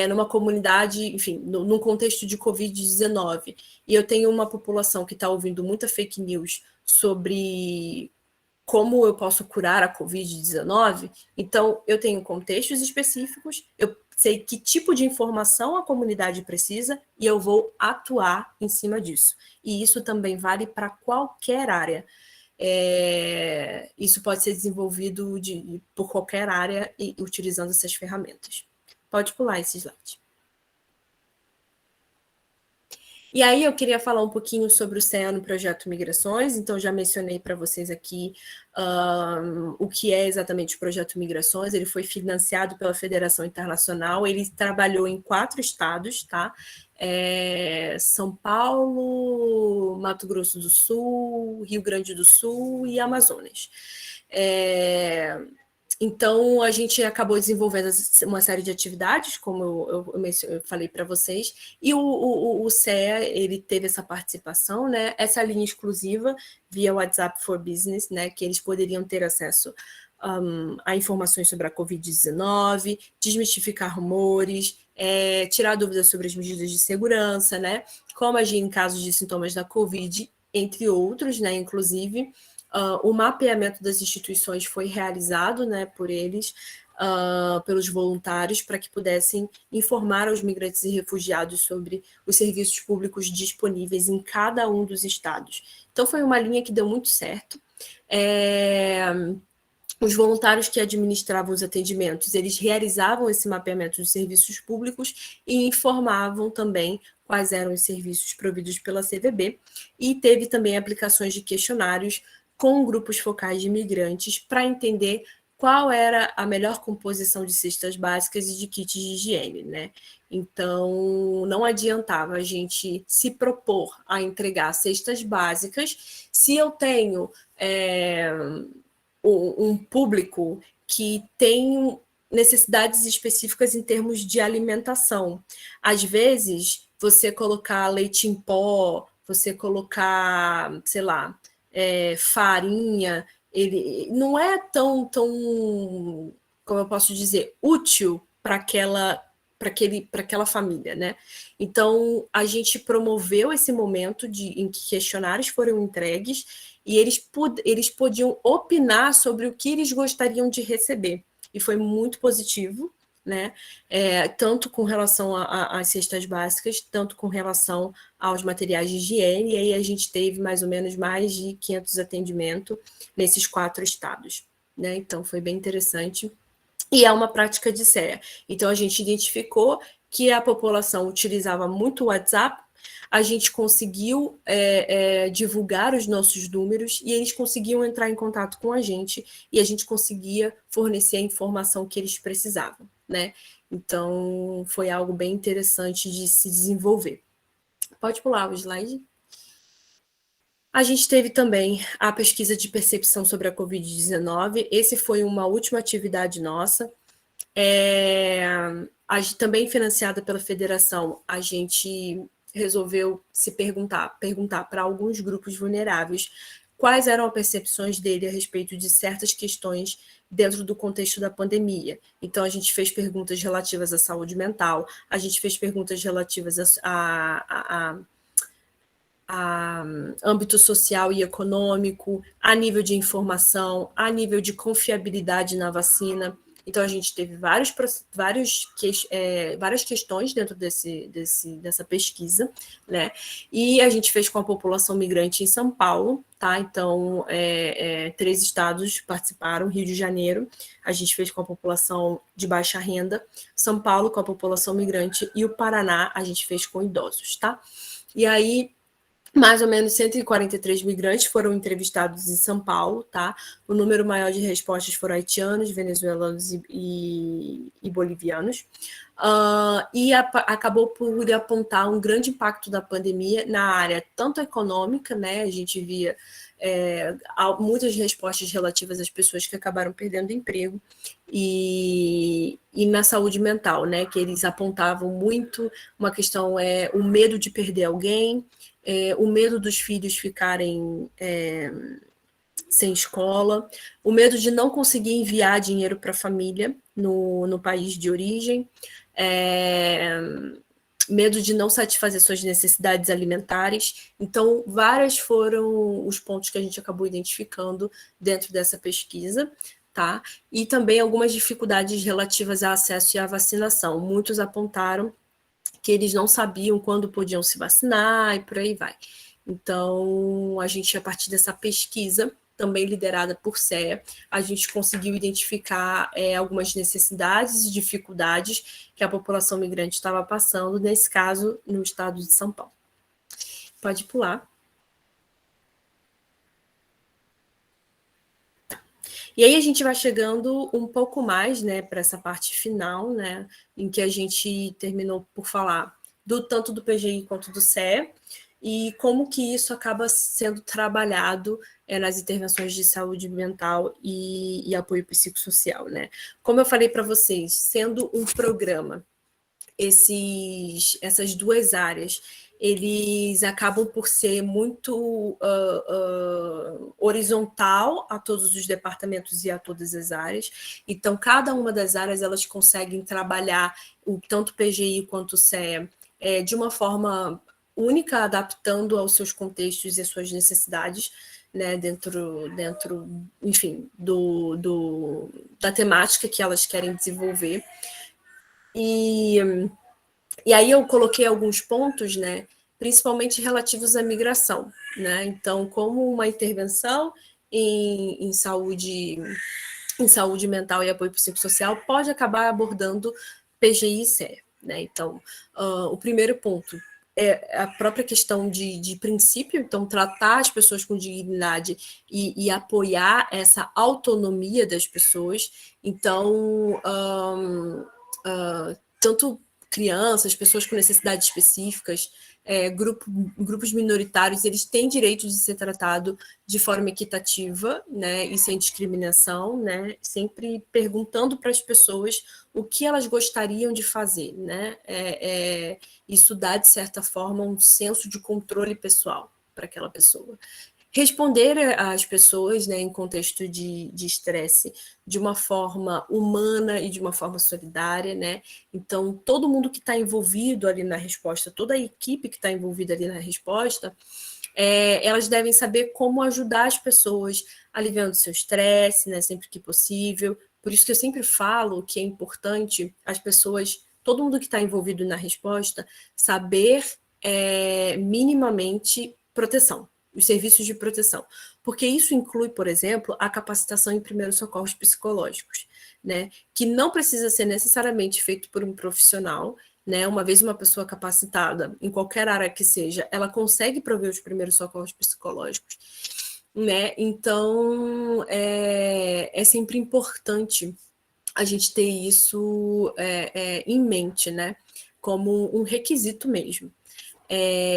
numa comunidade, enfim, num contexto de Covid-19, e eu tenho uma população que está ouvindo muita fake news sobre como eu posso curar a Covid-19, então eu tenho contextos específicos, eu sei que tipo de informação a comunidade precisa e eu vou atuar em cima disso. E isso também vale para qualquer área. Isso pode ser desenvolvido por qualquer área e utilizando essas ferramentas. Pode pular esse slide. E aí eu queria falar um pouquinho sobre o CEA no Projeto Migrações, então já mencionei para vocês aqui o que é exatamente o Projeto Migrações. Ele foi financiado pela Federação Internacional, ele trabalhou em 4 estados, tá? São Paulo, Mato Grosso do Sul, Rio Grande do Sul e Amazonas. Então, a gente acabou desenvolvendo uma série de atividades, como eu falei para vocês, e o CEA, ele teve essa participação, né? Essa linha exclusiva via WhatsApp for Business, né? Que eles poderiam ter acesso a informações sobre a Covid-19, desmistificar rumores, tirar dúvidas sobre as medidas de segurança, né? Como agir em casos de sintomas da Covid, entre outros, né? Inclusive, o mapeamento das instituições foi realizado, né, por eles, pelos voluntários, para que pudessem informar aos migrantes e refugiados sobre os serviços públicos disponíveis em cada um dos estados. Então, foi uma linha que deu muito certo. Os voluntários que administravam os atendimentos, eles realizavam esse mapeamento dos serviços públicos e informavam também quais eram os serviços providos pela CVB, e teve também aplicações de questionários com grupos focais de imigrantes para entender qual era a melhor composição de cestas básicas e de kits de higiene, né? Então, não adiantava a gente se propor a entregar cestas básicas se eu tenho um público que tem necessidades específicas em termos de alimentação. Às vezes, você colocar leite em pó, você colocar, sei lá, farinha, ele não é tão, como eu posso dizer, útil para aquela família, né? Então, a gente promoveu esse momento em que questionários foram entregues e eles podiam opinar sobre o que eles gostariam de receber. E foi muito positivo, né? Tanto com relação às cestas básicas, tanto com relação aos materiais de higiene, e aí a gente teve mais ou menos mais de 500 atendimentos nesses 4 estados, né? Então, foi bem interessante. E é uma prática de CEA. Então, a gente identificou que a população utilizava muito o WhatsApp, a gente conseguiu divulgar os nossos números e eles conseguiam entrar em contato com a gente e a gente conseguia fornecer a informação que eles precisavam, né? Então, foi algo bem interessante de se desenvolver. Pode pular o slide. A gente teve também a pesquisa de percepção sobre a Covid-19. Esse foi uma última atividade nossa. Também financiada pela federação, a gente resolveu se perguntar para alguns grupos vulneráveis quais eram as percepções dele a respeito de certas questões dentro do contexto da pandemia. Então, a gente fez perguntas relativas à saúde mental, a gente fez perguntas relativas a âmbito social e econômico, a nível de informação, a nível de confiabilidade na vacina. Então, a gente teve várias questões dentro dessa pesquisa, né? E a gente fez com a população migrante em São Paulo, tá? Então, 3 estados participaram, Rio de Janeiro, a gente fez com a população de baixa renda, São Paulo com a população migrante e o Paraná a gente fez com idosos, tá? E aí, mais ou menos 143 migrantes foram entrevistados em São Paulo, tá? O número maior de respostas foram haitianos, venezuelanos e bolivianos. Acabou por apontar um grande impacto da pandemia na área tanto econômica, né? A gente via muitas respostas relativas às pessoas que acabaram perdendo emprego e na saúde mental, né? Que eles apontavam muito uma questão, o medo de perder alguém, o medo dos filhos ficarem sem escola, o medo de não conseguir enviar dinheiro para a família no país de origem, medo de não satisfazer suas necessidades alimentares. Então, vários foram os pontos que a gente acabou identificando dentro dessa pesquisa, tá? E também algumas dificuldades relativas ao acesso e à vacinação. Muitos apontaram que eles não sabiam quando podiam se vacinar e por aí vai. Então, a gente, a partir dessa pesquisa, também liderada por CEA, a gente conseguiu identificar algumas necessidades e dificuldades que a população migrante estava passando, nesse caso, no estado de São Paulo. Pode pular. E aí a gente vai chegando um pouco mais, né, para essa parte final, né, em que a gente terminou por falar tanto do PGI quanto do CE, e como que isso acaba sendo trabalhado nas intervenções de saúde mental e apoio psicossocial, né? Como eu falei para vocês, sendo um programa, essas duas áreas, eles acabam por ser muito horizontal a todos os departamentos e a todas as áreas. Então, cada uma das áreas, elas conseguem trabalhar tanto o PGI quanto o CE de uma forma única, adaptando aos seus contextos e às suas necessidades, né, dentro enfim, da temática que elas querem desenvolver. E aí eu coloquei alguns pontos, né, principalmente relativos à migração, né? Então, como uma intervenção em saúde mental e apoio psicossocial pode acabar abordando PGI e CE, né? Então, o primeiro ponto é a própria questão de princípio, então tratar as pessoas com dignidade e apoiar essa autonomia das pessoas. Então, tanto crianças, pessoas com necessidades específicas, grupos minoritários, eles têm direito de ser tratado de forma equitativa, né, e sem discriminação, né, sempre perguntando para as pessoas o que elas gostariam de fazer, né, isso dá, de certa forma, um senso de controle pessoal para aquela pessoa. Responder às pessoas, né, em contexto de estresse de uma forma humana e de uma forma solidária, né? Então, todo mundo que está envolvido ali na resposta, toda a equipe que está envolvida ali na resposta, elas devem saber como ajudar as pessoas aliviando seu estresse, né, sempre que possível. Por isso que eu sempre falo que é importante as pessoas, todo mundo que está envolvido na resposta, saber minimamente proteção, os serviços de proteção, porque isso inclui, por exemplo, a capacitação em primeiros socorros psicológicos, né, que não precisa ser necessariamente feito por um profissional, né, uma vez uma pessoa capacitada, em qualquer área que seja, ela consegue prover os primeiros socorros psicológicos, né, então é sempre importante a gente ter isso em mente, né, como um requisito mesmo.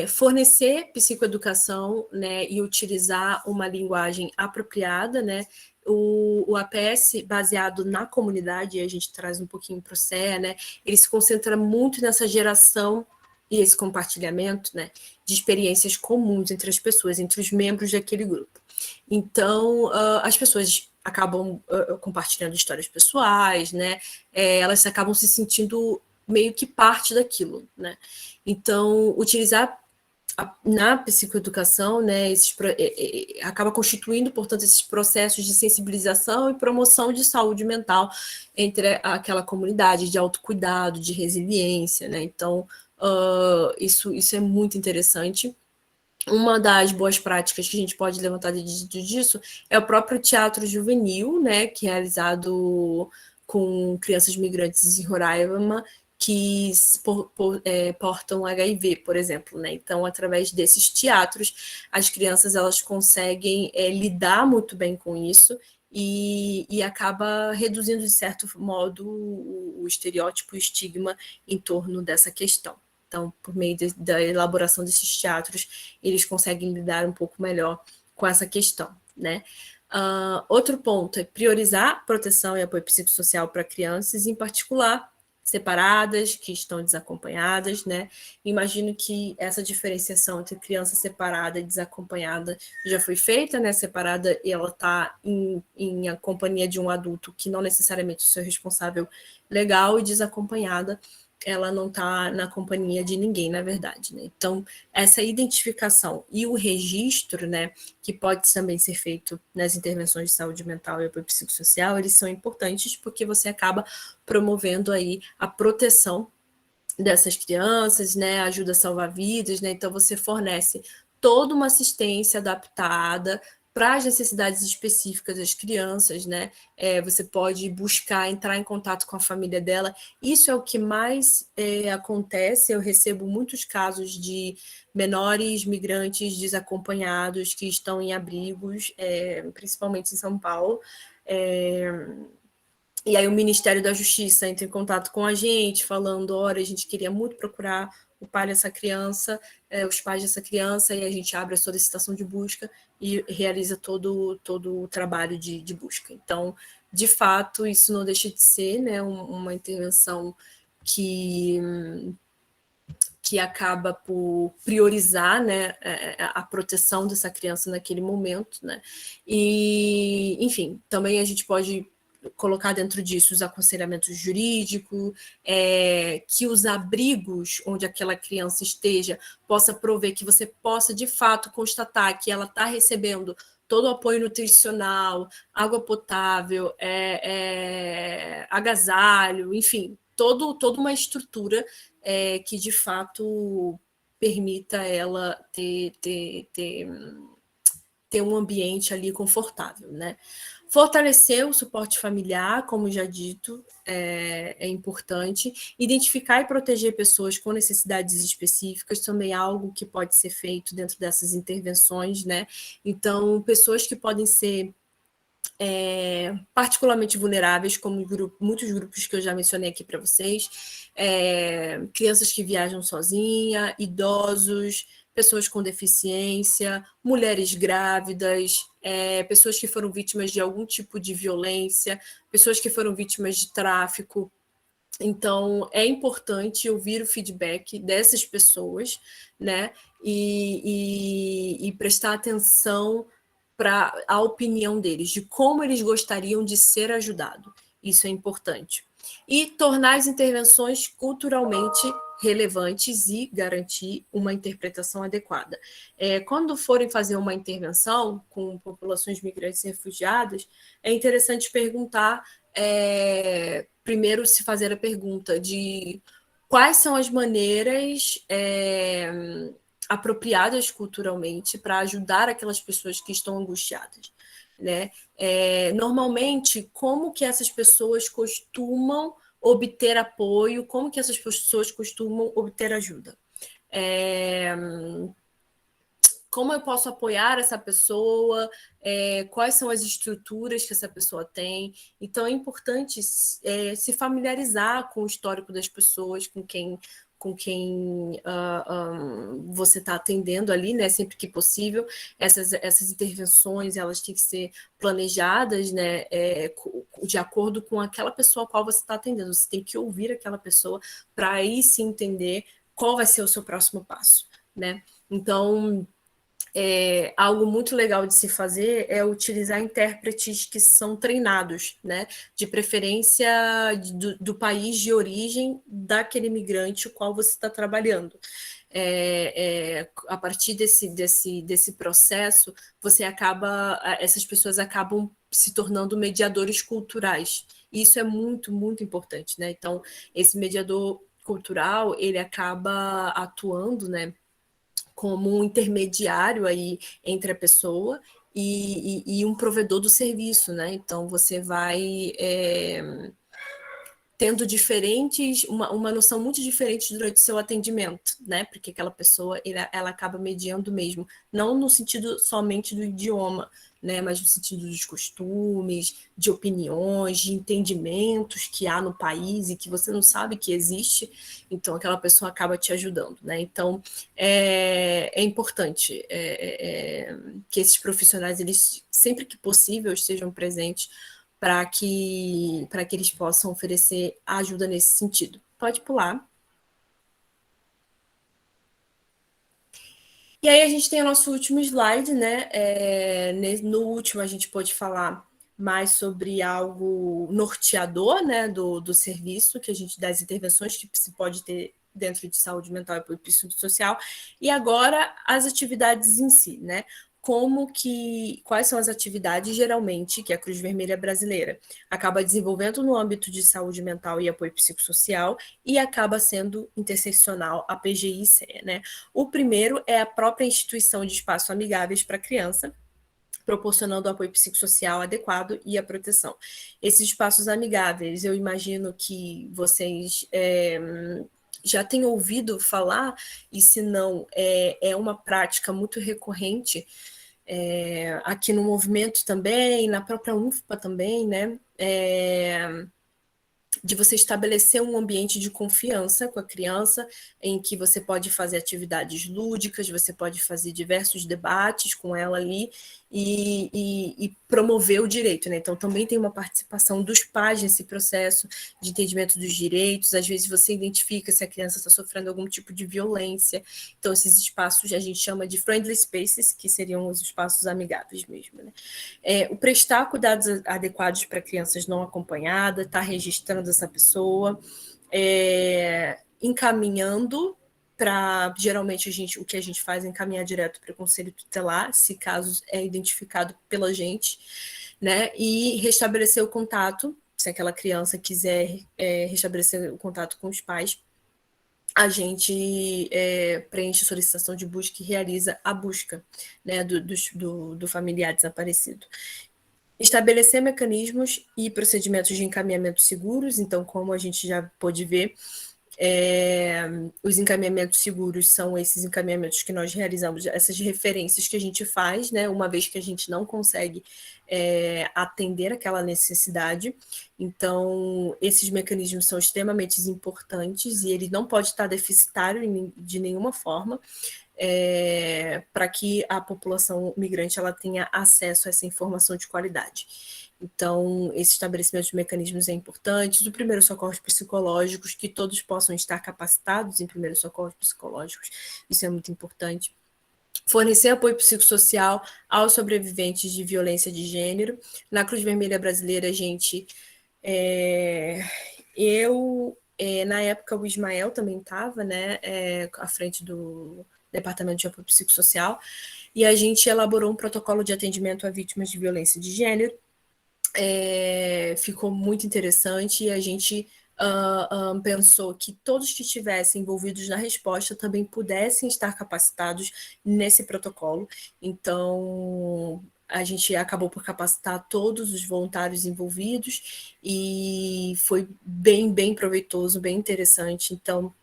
Fornecer psicoeducação, né, e utilizar uma linguagem apropriada, né, o APS baseado na comunidade, e a gente traz um pouquinho para o CE, né, ele se concentra muito nessa geração e esse compartilhamento, né, de experiências comuns entre as pessoas, entre os membros daquele grupo. Então, as pessoas acabam compartilhando histórias pessoais, né, elas acabam se sentindo meio que parte daquilo, né. Então, utilizar na psicoeducação, né, acaba constituindo, portanto, esses processos de sensibilização e promoção de saúde mental entre aquela comunidade, de autocuidado, de resiliência, né, então, isso é muito interessante. Uma das boas práticas que a gente pode levantar disso é o próprio teatro juvenil, né, que é realizado com crianças migrantes em Roraima, que portam HIV, por exemplo, né? Então, através desses teatros, as crianças elas conseguem lidar muito bem com isso e acaba reduzindo, de certo modo, o estereótipo e o estigma em torno dessa questão. Então, por meio da elaboração desses teatros, eles conseguem lidar um pouco melhor com essa questão, né? Outro ponto é priorizar proteção e apoio psicossocial para crianças, em particular separadas, que estão desacompanhadas, né? Imagino que essa diferenciação entre criança separada e desacompanhada já foi feita, né? Separada e ela está em a companhia de um adulto que não necessariamente é o seu responsável legal, e desacompanhada ela não está na companhia de ninguém, na verdade, né? Então, essa identificação e o registro, né, que pode também ser feito nas intervenções de saúde mental e apoio psicossocial, eles são importantes porque você acaba promovendo aí a proteção dessas crianças, né, ajuda a salvar vidas, né? Então você fornece toda uma assistência adaptada para as necessidades específicas das crianças, né? Você pode buscar entrar em contato com a família dela. Isso é o que mais acontece. Eu recebo muitos casos de menores migrantes desacompanhados que estão em abrigos, principalmente em São Paulo. E aí o Ministério da Justiça entra em contato com a gente, falando, olha, a gente queria muito procurar o pai dessa criança, os pais dessa criança, e a gente abre a solicitação de busca e realiza todo o trabalho de busca. Então, de fato, isso não deixa de ser, né, uma intervenção que acaba por priorizar, né, a proteção dessa criança naquele momento, né? E, enfim, também a gente pode colocar dentro disso os aconselhamentos jurídicos, que os abrigos onde aquela criança esteja possa prover que você possa, de fato, constatar que ela está recebendo todo o apoio nutricional, água potável, agasalho, enfim, toda uma estrutura que, de fato, permita ela ter um ambiente ali confortável, né? Fortalecer o suporte familiar, como já dito, é importante. Identificar e proteger pessoas com necessidades específicas também é algo que pode ser feito dentro dessas intervenções, né? Então, pessoas que podem ser particularmente vulneráveis, como muitos grupos que eu já mencionei aqui para vocês, crianças que viajam sozinha, idosos, pessoas com deficiência, mulheres grávidas, pessoas que foram vítimas de algum tipo de violência, pessoas que foram vítimas de tráfico. Então, é importante ouvir o feedback dessas pessoas, né? E prestar atenção para a opinião deles, de como eles gostariam de ser ajudados. Isso é importante. E tornar as intervenções culturalmente relevantes e garantir uma interpretação adequada. Quando forem fazer uma intervenção com populações migrantes e refugiadas, é interessante perguntar, primeiro se fazer a pergunta de quais são as maneiras apropriadas culturalmente para ajudar aquelas pessoas que estão angustiadas, né? Normalmente, como que essas pessoas costumam obter apoio, como que essas pessoas costumam obter ajuda? Como eu posso apoiar essa pessoa, quais são as estruturas que essa pessoa tem. Então, é importante se familiarizar com o histórico das pessoas, com quem você está atendendo ali, né, sempre que possível. Essas intervenções, elas têm que ser planejadas, né, de acordo com aquela pessoa a qual você está atendendo. Você tem que ouvir aquela pessoa para aí se entender qual vai ser o seu próximo passo, né? Então, algo muito legal de se fazer é utilizar intérpretes que são treinados, né? De preferência do país de origem daquele imigrante o qual você está trabalhando. A partir desse processo, essas pessoas acabam se tornando mediadores culturais. E isso é muito, muito importante, né? Então, esse mediador cultural, ele acaba atuando, né, como um intermediário aí entre a pessoa e um provedor do serviço, né? Então você vai tendo uma noção muito diferente durante seu atendimento, né? Porque aquela pessoa ela acaba mediando mesmo, não no sentido somente do idioma, né? Mas no sentido dos costumes, de opiniões, de entendimentos que há no país e que você não sabe que existe, então aquela pessoa acaba te ajudando, né? Então é importante que esses profissionais, eles sempre que possível estejam presentes para que eles possam oferecer ajuda nesse sentido. Pode pular. E aí a gente tem o nosso último slide, né? No último a gente pôde falar mais sobre algo norteador, né, do serviço que a gente, das intervenções que se pode ter dentro de saúde mental e psicossocial, e agora as atividades em si, né? Quais são as atividades geralmente que a Cruz Vermelha Brasileira acaba desenvolvendo no âmbito de saúde mental e apoio psicossocial e acaba sendo interseccional a PGI e CEA, né? O primeiro é a própria instituição de espaços amigáveis para a criança, proporcionando o apoio psicossocial adequado e a proteção. Esses espaços amigáveis, eu imagino que vocês já têm ouvido falar, e se não, é uma prática muito recorrente aqui no movimento também, na própria UFPA também, né? De você estabelecer um ambiente de confiança com a criança, em que você pode fazer atividades lúdicas, você pode fazer diversos debates com ela ali e promover o direito, né? Então, também tem uma participação dos pais nesse processo de entendimento dos direitos. Às vezes, você identifica se a criança está sofrendo algum tipo de violência. Então, esses espaços a gente chama de friendly spaces, que seriam os espaços amigáveis mesmo, né? O prestar cuidados adequados para crianças não acompanhadas, estar registrando essa pessoa, encaminhando para, geralmente, o que a gente faz é encaminhar direto para o conselho tutelar, se caso é identificado pela gente, né? E restabelecer o contato, se aquela criança quiser restabelecer o contato com os pais, a gente preenche a solicitação de busca e realiza a busca, né, do familiar desaparecido. Estabelecer mecanismos e procedimentos de encaminhamento seguros. Então, como a gente já pôde ver, os encaminhamentos seguros são esses encaminhamentos que nós realizamos, essas referências que a gente faz, né, uma vez que a gente não consegue atender aquela necessidade. Então, esses mecanismos são extremamente importantes e ele não pode estar deficitário de nenhuma forma, para que a população migrante ela tenha acesso a essa informação de qualidade. Então, esse estabelecimento de mecanismos é importante. O primeiro socorros psicológicos, que todos possam estar capacitados em primeiros socorros psicológicos, isso é muito importante. Fornecer apoio psicossocial aos sobreviventes de violência de gênero. Na Cruz Vermelha Brasileira, a gente... na época, o Ismael também estava, né, à frente do Departamento de Apoio Psicossocial, e a gente elaborou um protocolo de atendimento a vítimas de violência de gênero. Ficou muito interessante e a gente pensou que todos que estivessem envolvidos na resposta também pudessem estar capacitados nesse protocolo. Então, a gente acabou por capacitar todos os voluntários envolvidos e foi bem, bem proveitoso, bem interessante. Então,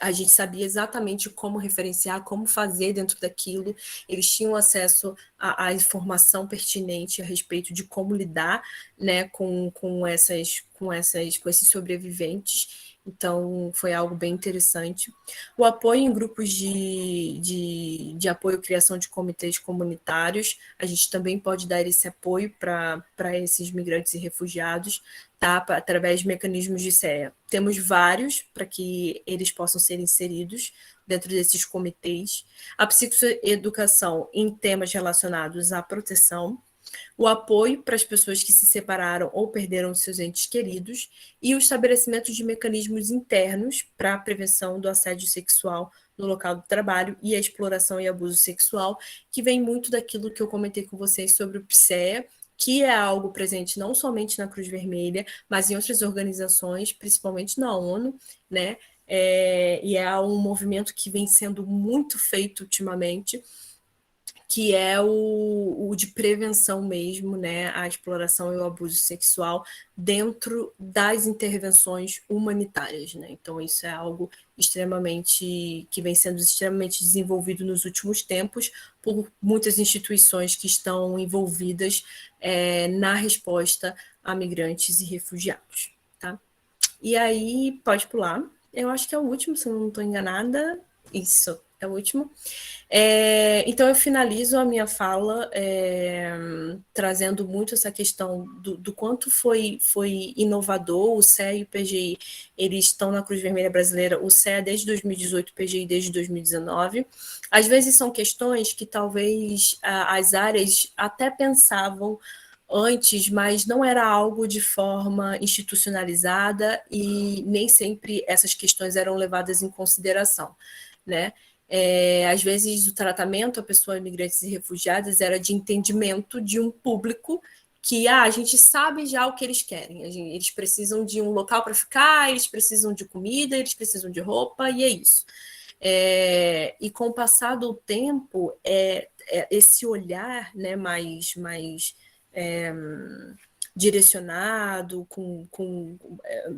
a gente sabia exatamente como referenciar, como fazer dentro daquilo. Eles tinham acesso à informação pertinente a respeito de como lidar, né, com esses sobreviventes. Então, foi algo bem interessante. O apoio em grupos de apoio à criação de comitês comunitários, a gente também pode dar esse apoio para esses migrantes e refugiados, tá? Através de mecanismos de CEA. Temos vários para que eles possam ser inseridos dentro desses comitês. A psicoeducação em temas relacionados à proteção, o apoio para as pessoas que se separaram ou perderam seus entes queridos e o estabelecimento de mecanismos internos para a prevenção do assédio sexual no local do trabalho e a exploração e abuso sexual, que vem muito daquilo que eu comentei com vocês sobre o PSEA, que é algo presente não somente na Cruz Vermelha, mas em outras organizações, principalmente na ONU, né? E é um movimento que vem sendo muito feito ultimamente, que é o de prevenção mesmo, né, a exploração e o abuso sexual dentro das intervenções humanitárias, né? Então isso é algo que vem sendo extremamente desenvolvido nos últimos tempos por muitas instituições que estão envolvidas na resposta a migrantes e refugiados, tá? E aí, pode pular. Eu acho que é o último, se eu não estou enganada. Isso. É o último. Então, eu finalizo a minha fala trazendo muito essa questão do quanto foi inovador. O CE e o PGI, eles estão na Cruz Vermelha Brasileira, o CE desde 2018, o PGI desde 2019. Às vezes são questões que talvez as áreas até pensavam antes, mas não era algo de forma institucionalizada e nem sempre essas questões eram levadas em consideração, né? Às vezes o tratamento a pessoas imigrantes e refugiadas era de entendimento de um público que a gente sabe já o que eles querem. Eles precisam de um local para ficar, eles precisam de comida, eles precisam de roupa, e é isso. E com o passar do tempo, esse olhar, né, mais direcionado,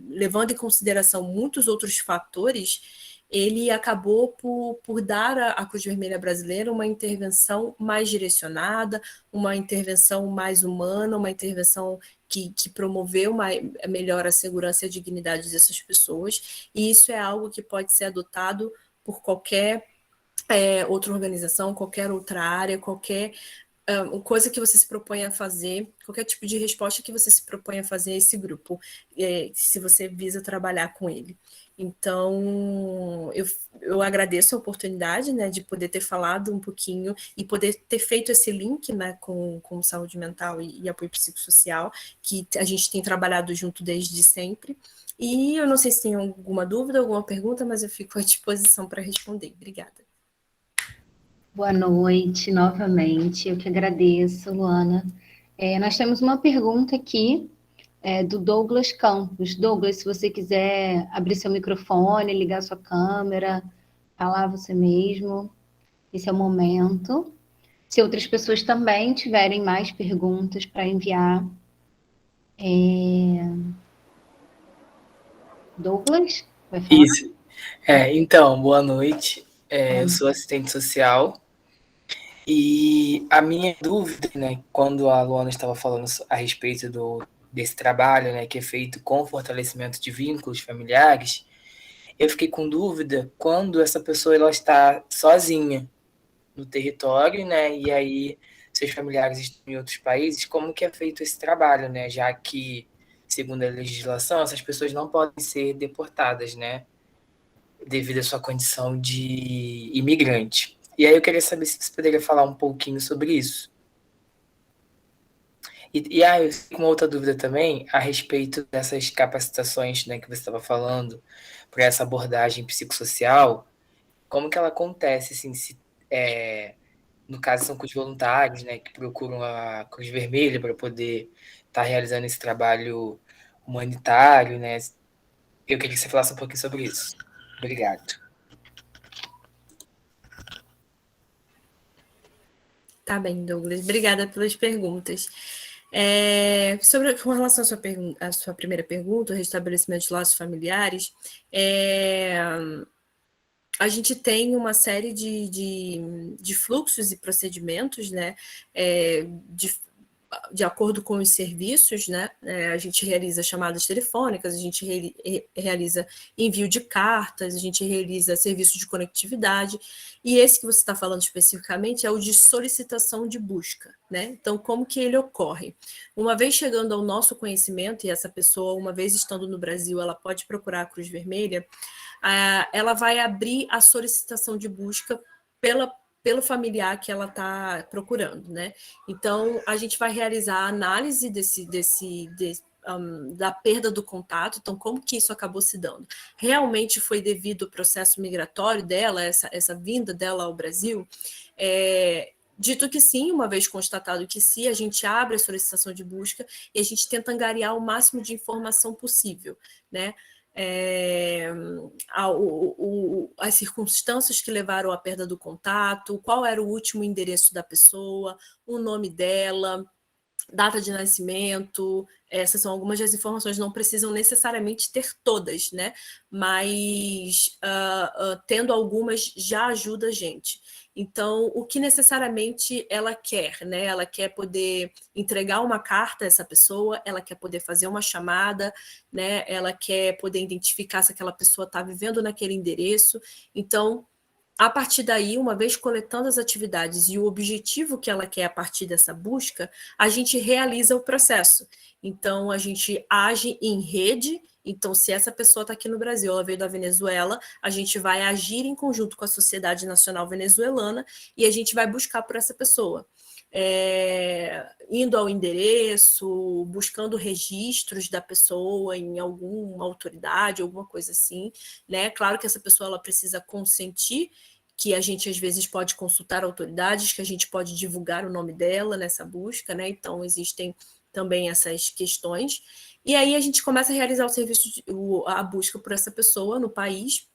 levando em consideração muitos outros fatores, ele acabou por dar à Cruz Vermelha Brasileira uma intervenção mais direcionada, uma intervenção mais humana, uma intervenção que promoveu melhor a segurança e a dignidade dessas pessoas, e isso é algo que pode ser adotado por qualquer outra organização, qualquer outra área, qualquer coisa que você se propõe a fazer, qualquer tipo de resposta que você se propõe a fazer a esse grupo, se você visa trabalhar com ele. Então, eu agradeço a oportunidade, né, de poder ter falado um pouquinho e poder ter feito esse link, né, com saúde mental e apoio psicossocial, que a gente tem trabalhado junto desde sempre. E eu não sei se tem alguma dúvida, alguma pergunta, mas eu fico à disposição para responder. Obrigada. Boa noite, novamente. Eu que agradeço, Luana. Nós temos uma pergunta aqui do Douglas Campos. Douglas, se você quiser abrir seu microfone, ligar sua câmera, falar você mesmo, esse é o momento. Se outras pessoas também tiverem mais perguntas para enviar. Douglas, vai falar? Isso. Então, boa noite. Eu sou assistente social. E a minha dúvida, né, quando a Luana estava falando a respeito desse trabalho, né, que é feito com fortalecimento de vínculos familiares, eu fiquei com dúvida quando essa pessoa ela está sozinha no território, né, e aí seus familiares estão em outros países, como que é feito esse trabalho, né, já que, segundo a legislação, essas pessoas não podem ser deportadas, né, devido à sua condição de imigrante. E aí eu queria saber se você poderia falar um pouquinho sobre isso. Eu fico com uma outra dúvida também a respeito dessas capacitações, né, que você estava falando, para essa abordagem psicossocial, como que ela acontece, assim, no caso são com os voluntários, né, que procuram a Cruz Vermelha para poder estar realizando esse trabalho humanitário, né? Eu queria que você falasse um pouquinho sobre isso. Obrigado. Tá bem, Douglas. Obrigada pelas perguntas. Com relação à sua primeira pergunta, o restabelecimento de laços familiares, a gente tem uma série de fluxos e procedimentos, né, de acordo com os serviços, né? A gente realiza chamadas telefônicas, a gente realiza envio de cartas, a gente realiza serviço de conectividade, e esse que você está falando especificamente é o de solicitação de busca, né? Então, como que ele ocorre? Uma vez chegando ao nosso conhecimento, e essa pessoa, uma vez estando no Brasil, ela pode procurar a Cruz Vermelha, ela vai abrir a solicitação de busca pelo familiar que ela está procurando, né? Então, a gente vai realizar a análise da perda do contato. Então, como que isso acabou se dando? Realmente foi devido ao processo migratório dela, essa vinda dela ao Brasil? Dito que sim, uma vez constatado que sim, a gente abre a solicitação de busca e a gente tenta angariar o máximo de informação possível, né? As circunstâncias que levaram à perda do contato, qual era o último endereço da pessoa, o nome dela, data de nascimento. Essas são algumas das informações, não precisam necessariamente ter todas, né? Mas tendo algumas já ajuda a gente. Então, o que necessariamente ela quer, né? Ela quer poder entregar uma carta a essa pessoa, ela quer poder fazer uma chamada, né? Ela quer poder identificar se aquela pessoa está vivendo naquele endereço. Então, A partir daí, uma vez coletando as atividades e o objetivo que ela quer a partir dessa busca, a gente realiza o processo. Então, a gente age em rede. Então, se essa pessoa está aqui no Brasil, ela veio da Venezuela, a gente vai agir em conjunto com a Sociedade Nacional Venezuelana e a gente vai buscar por essa pessoa. Indo ao endereço, buscando registros da pessoa em alguma autoridade, alguma coisa assim, né? Claro que essa pessoa ela precisa consentir, que a gente às vezes pode consultar autoridades, que a gente pode divulgar o nome dela nessa busca, né? Então existem também essas questões. E aí a gente começa a realizar o serviço, a busca por essa pessoa no país,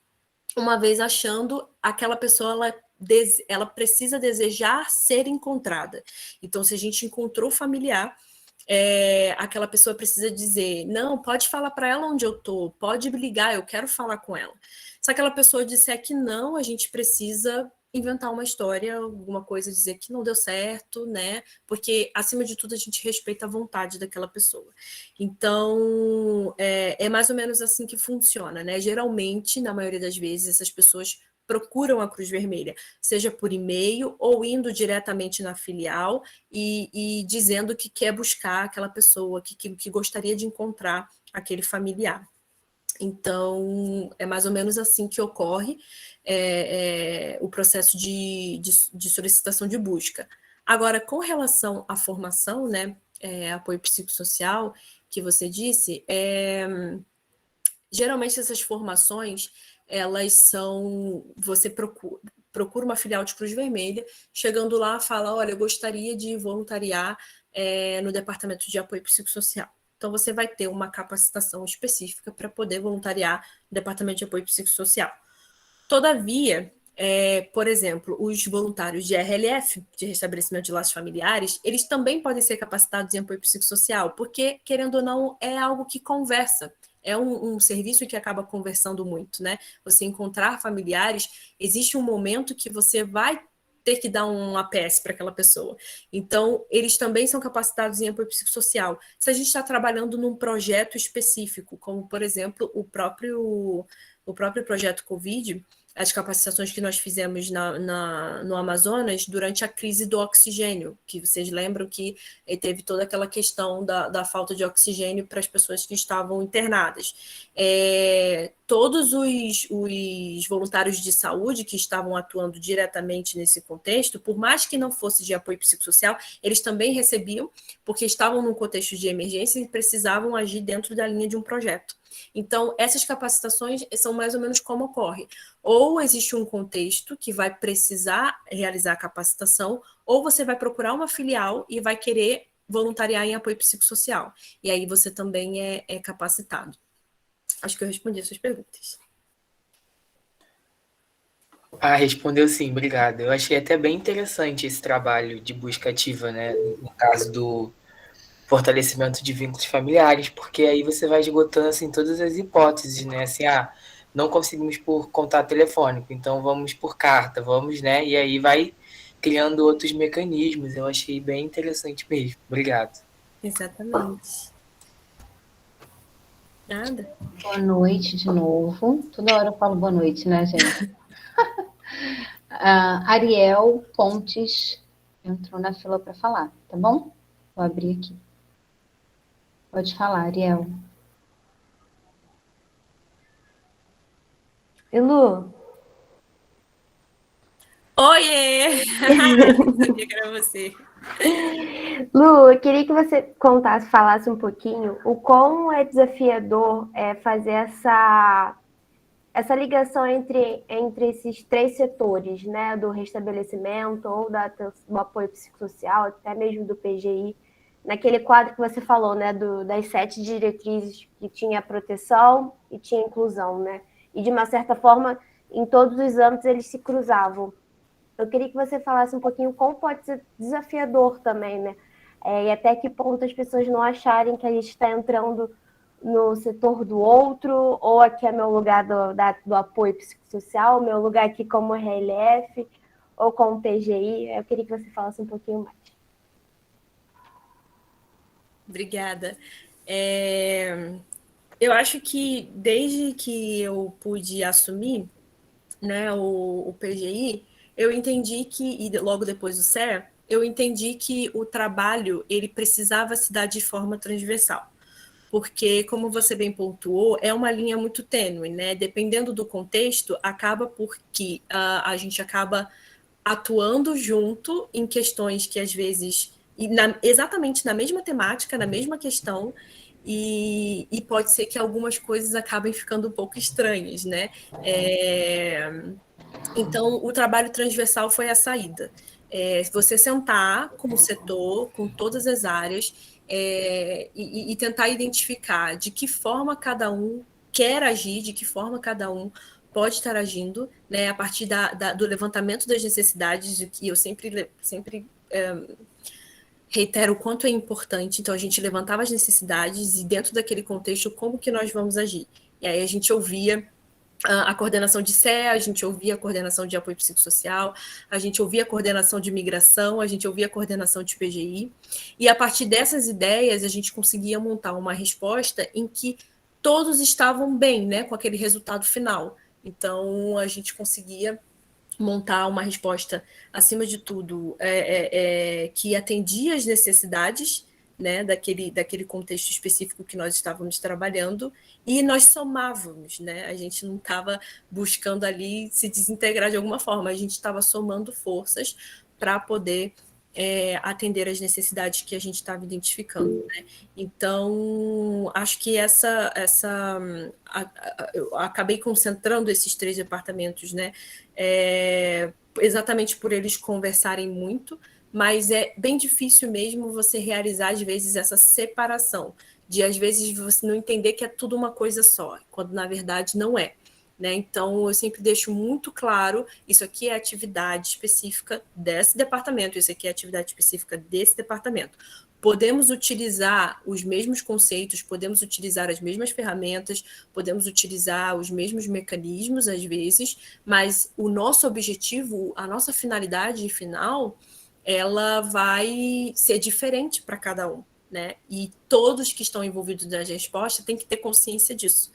uma vez achando aquela pessoa, ela precisa desejar ser encontrada. Então, se a gente encontrou familiar, aquela pessoa precisa dizer, não, pode falar para ela onde eu tô, pode me ligar, eu quero falar com ela. Se aquela pessoa disser que não, a gente precisa inventar uma história, alguma coisa, dizer que não deu certo, né? Porque, acima de tudo, a gente respeita a vontade daquela pessoa. Então, é mais ou menos assim que funciona, né? Geralmente, na maioria das vezes, essas pessoas procuram a Cruz Vermelha, seja por e-mail ou indo diretamente na filial e dizendo que quer buscar aquela pessoa, que gostaria de encontrar aquele familiar. Então, é mais ou menos assim que ocorre o processo de solicitação de busca. Agora, com relação à formação, né, apoio psicossocial, que você disse, geralmente essas formações, elas são, você procura uma filial de Cruz Vermelha, chegando lá, fala, olha, eu gostaria de voluntariar no departamento de apoio psicossocial. Então, você vai ter uma capacitação específica para poder voluntariar no departamento de apoio psicossocial. Todavia, por exemplo, os voluntários de RLF, de restabelecimento de laços familiares, eles também podem ser capacitados em apoio psicossocial, porque, querendo ou não, é algo que conversa. É um serviço que acaba conversando muito, né? Você encontrar familiares, existe um momento que você vai ter que dar um APS para aquela pessoa. Então, eles também são capacitados em apoio psicossocial. Se a gente está trabalhando num projeto específico, como, por exemplo, o próprio projeto Covid, as capacitações que nós fizemos no Amazonas durante a crise do oxigênio, que vocês lembram que teve toda aquela questão da falta de oxigênio para as pessoas que estavam internadas. Todos os voluntários de saúde que estavam atuando diretamente nesse contexto, por mais que não fosse de apoio psicossocial, eles também recebiam, porque estavam num contexto de emergência e precisavam agir dentro da linha de um projeto. Então, essas capacitações são mais ou menos como ocorre. Ou existe um contexto que vai precisar realizar a capacitação, ou você vai procurar uma filial e vai querer voluntariar em apoio psicossocial. E aí você também é capacitado. Acho que eu respondi as suas perguntas. Respondeu sim, obrigado. Eu achei até bem interessante esse trabalho de busca ativa, né? No caso do fortalecimento de vínculos familiares, porque aí você vai esgotando assim todas as hipóteses, né? Assim, não conseguimos por contato telefônico, então vamos por carta, vamos, né? E aí vai criando outros mecanismos. Eu achei bem interessante mesmo. Obrigado. Exatamente. Nada. Boa noite de novo. Toda hora eu falo boa noite, né, gente? Ariel Pontes entrou na fila para falar, tá bom? Vou abrir aqui. Pode falar, Ariel. Lu, Oiê! Sabia que era você. Lu, eu queria que você falasse um pouquinho o quão é desafiador fazer essa ligação entre esses três setores, né? Do restabelecimento ou do apoio psicossocial, até mesmo do PGI, naquele quadro que você falou, né? Das 7 diretrizes que tinha proteção e tinha inclusão, né? E de uma certa forma, em todos os âmbitos eles se cruzavam. Eu queria que você falasse um pouquinho como pode ser desafiador também, né? E até que ponto as pessoas não acharem que a gente está entrando no setor do outro, ou aqui é meu lugar do apoio psicossocial, meu lugar aqui como RLF, ou como PGI. Eu queria que você falasse um pouquinho mais. Obrigada. Eu acho que desde que eu pude assumir, né, o PGI, eu entendi que, e logo depois o CER, eu entendi que o trabalho ele precisava se dar de forma transversal. Porque, como você bem pontuou, é uma linha muito tênue, né? Dependendo do contexto, acaba porque a gente acaba atuando junto em questões que às vezes exatamente na mesma temática, na mesma questão, e pode ser que algumas coisas acabem ficando um pouco estranhas, né? Então, o trabalho transversal foi a saída. Você sentar como setor, com todas as áreas, e tentar identificar de que forma cada um quer agir, de que forma cada um pode estar agindo, né, a partir do levantamento das necessidades, que eu sempre reitero o quanto é importante. Então, a gente levantava as necessidades e, dentro daquele contexto, como que nós vamos agir. E aí a gente ouvia a coordenação de CE, a gente ouvia a coordenação de apoio psicossocial, a gente ouvia a coordenação de migração, a gente ouvia a coordenação de PGI, e a partir dessas ideias a gente conseguia montar uma resposta em que todos estavam bem, né, com aquele resultado final. Então, a gente conseguia montar uma resposta, acima de tudo, que atendia às necessidades, né, daquele contexto específico que nós estávamos trabalhando, e nós somávamos, né? A gente não estava buscando ali se desintegrar de alguma forma, a gente estava somando forças para poder atender às necessidades que a gente estava identificando, né? Então, acho que eu acabei concentrando esses 3 departamentos, né? Exatamente por eles conversarem muito, mas é bem difícil mesmo você realizar, às vezes, essa separação, de, às vezes, você não entender que é tudo uma coisa só, quando, na verdade, não é. Né? Então, eu sempre deixo muito claro, isso aqui é atividade específica desse departamento, isso aqui é atividade específica desse departamento. Podemos utilizar os mesmos conceitos, podemos utilizar as mesmas ferramentas, podemos utilizar os mesmos mecanismos, às vezes, mas o nosso objetivo, a nossa finalidade final, ela vai ser diferente para cada um, né? E todos que estão envolvidos na resposta têm que ter consciência disso,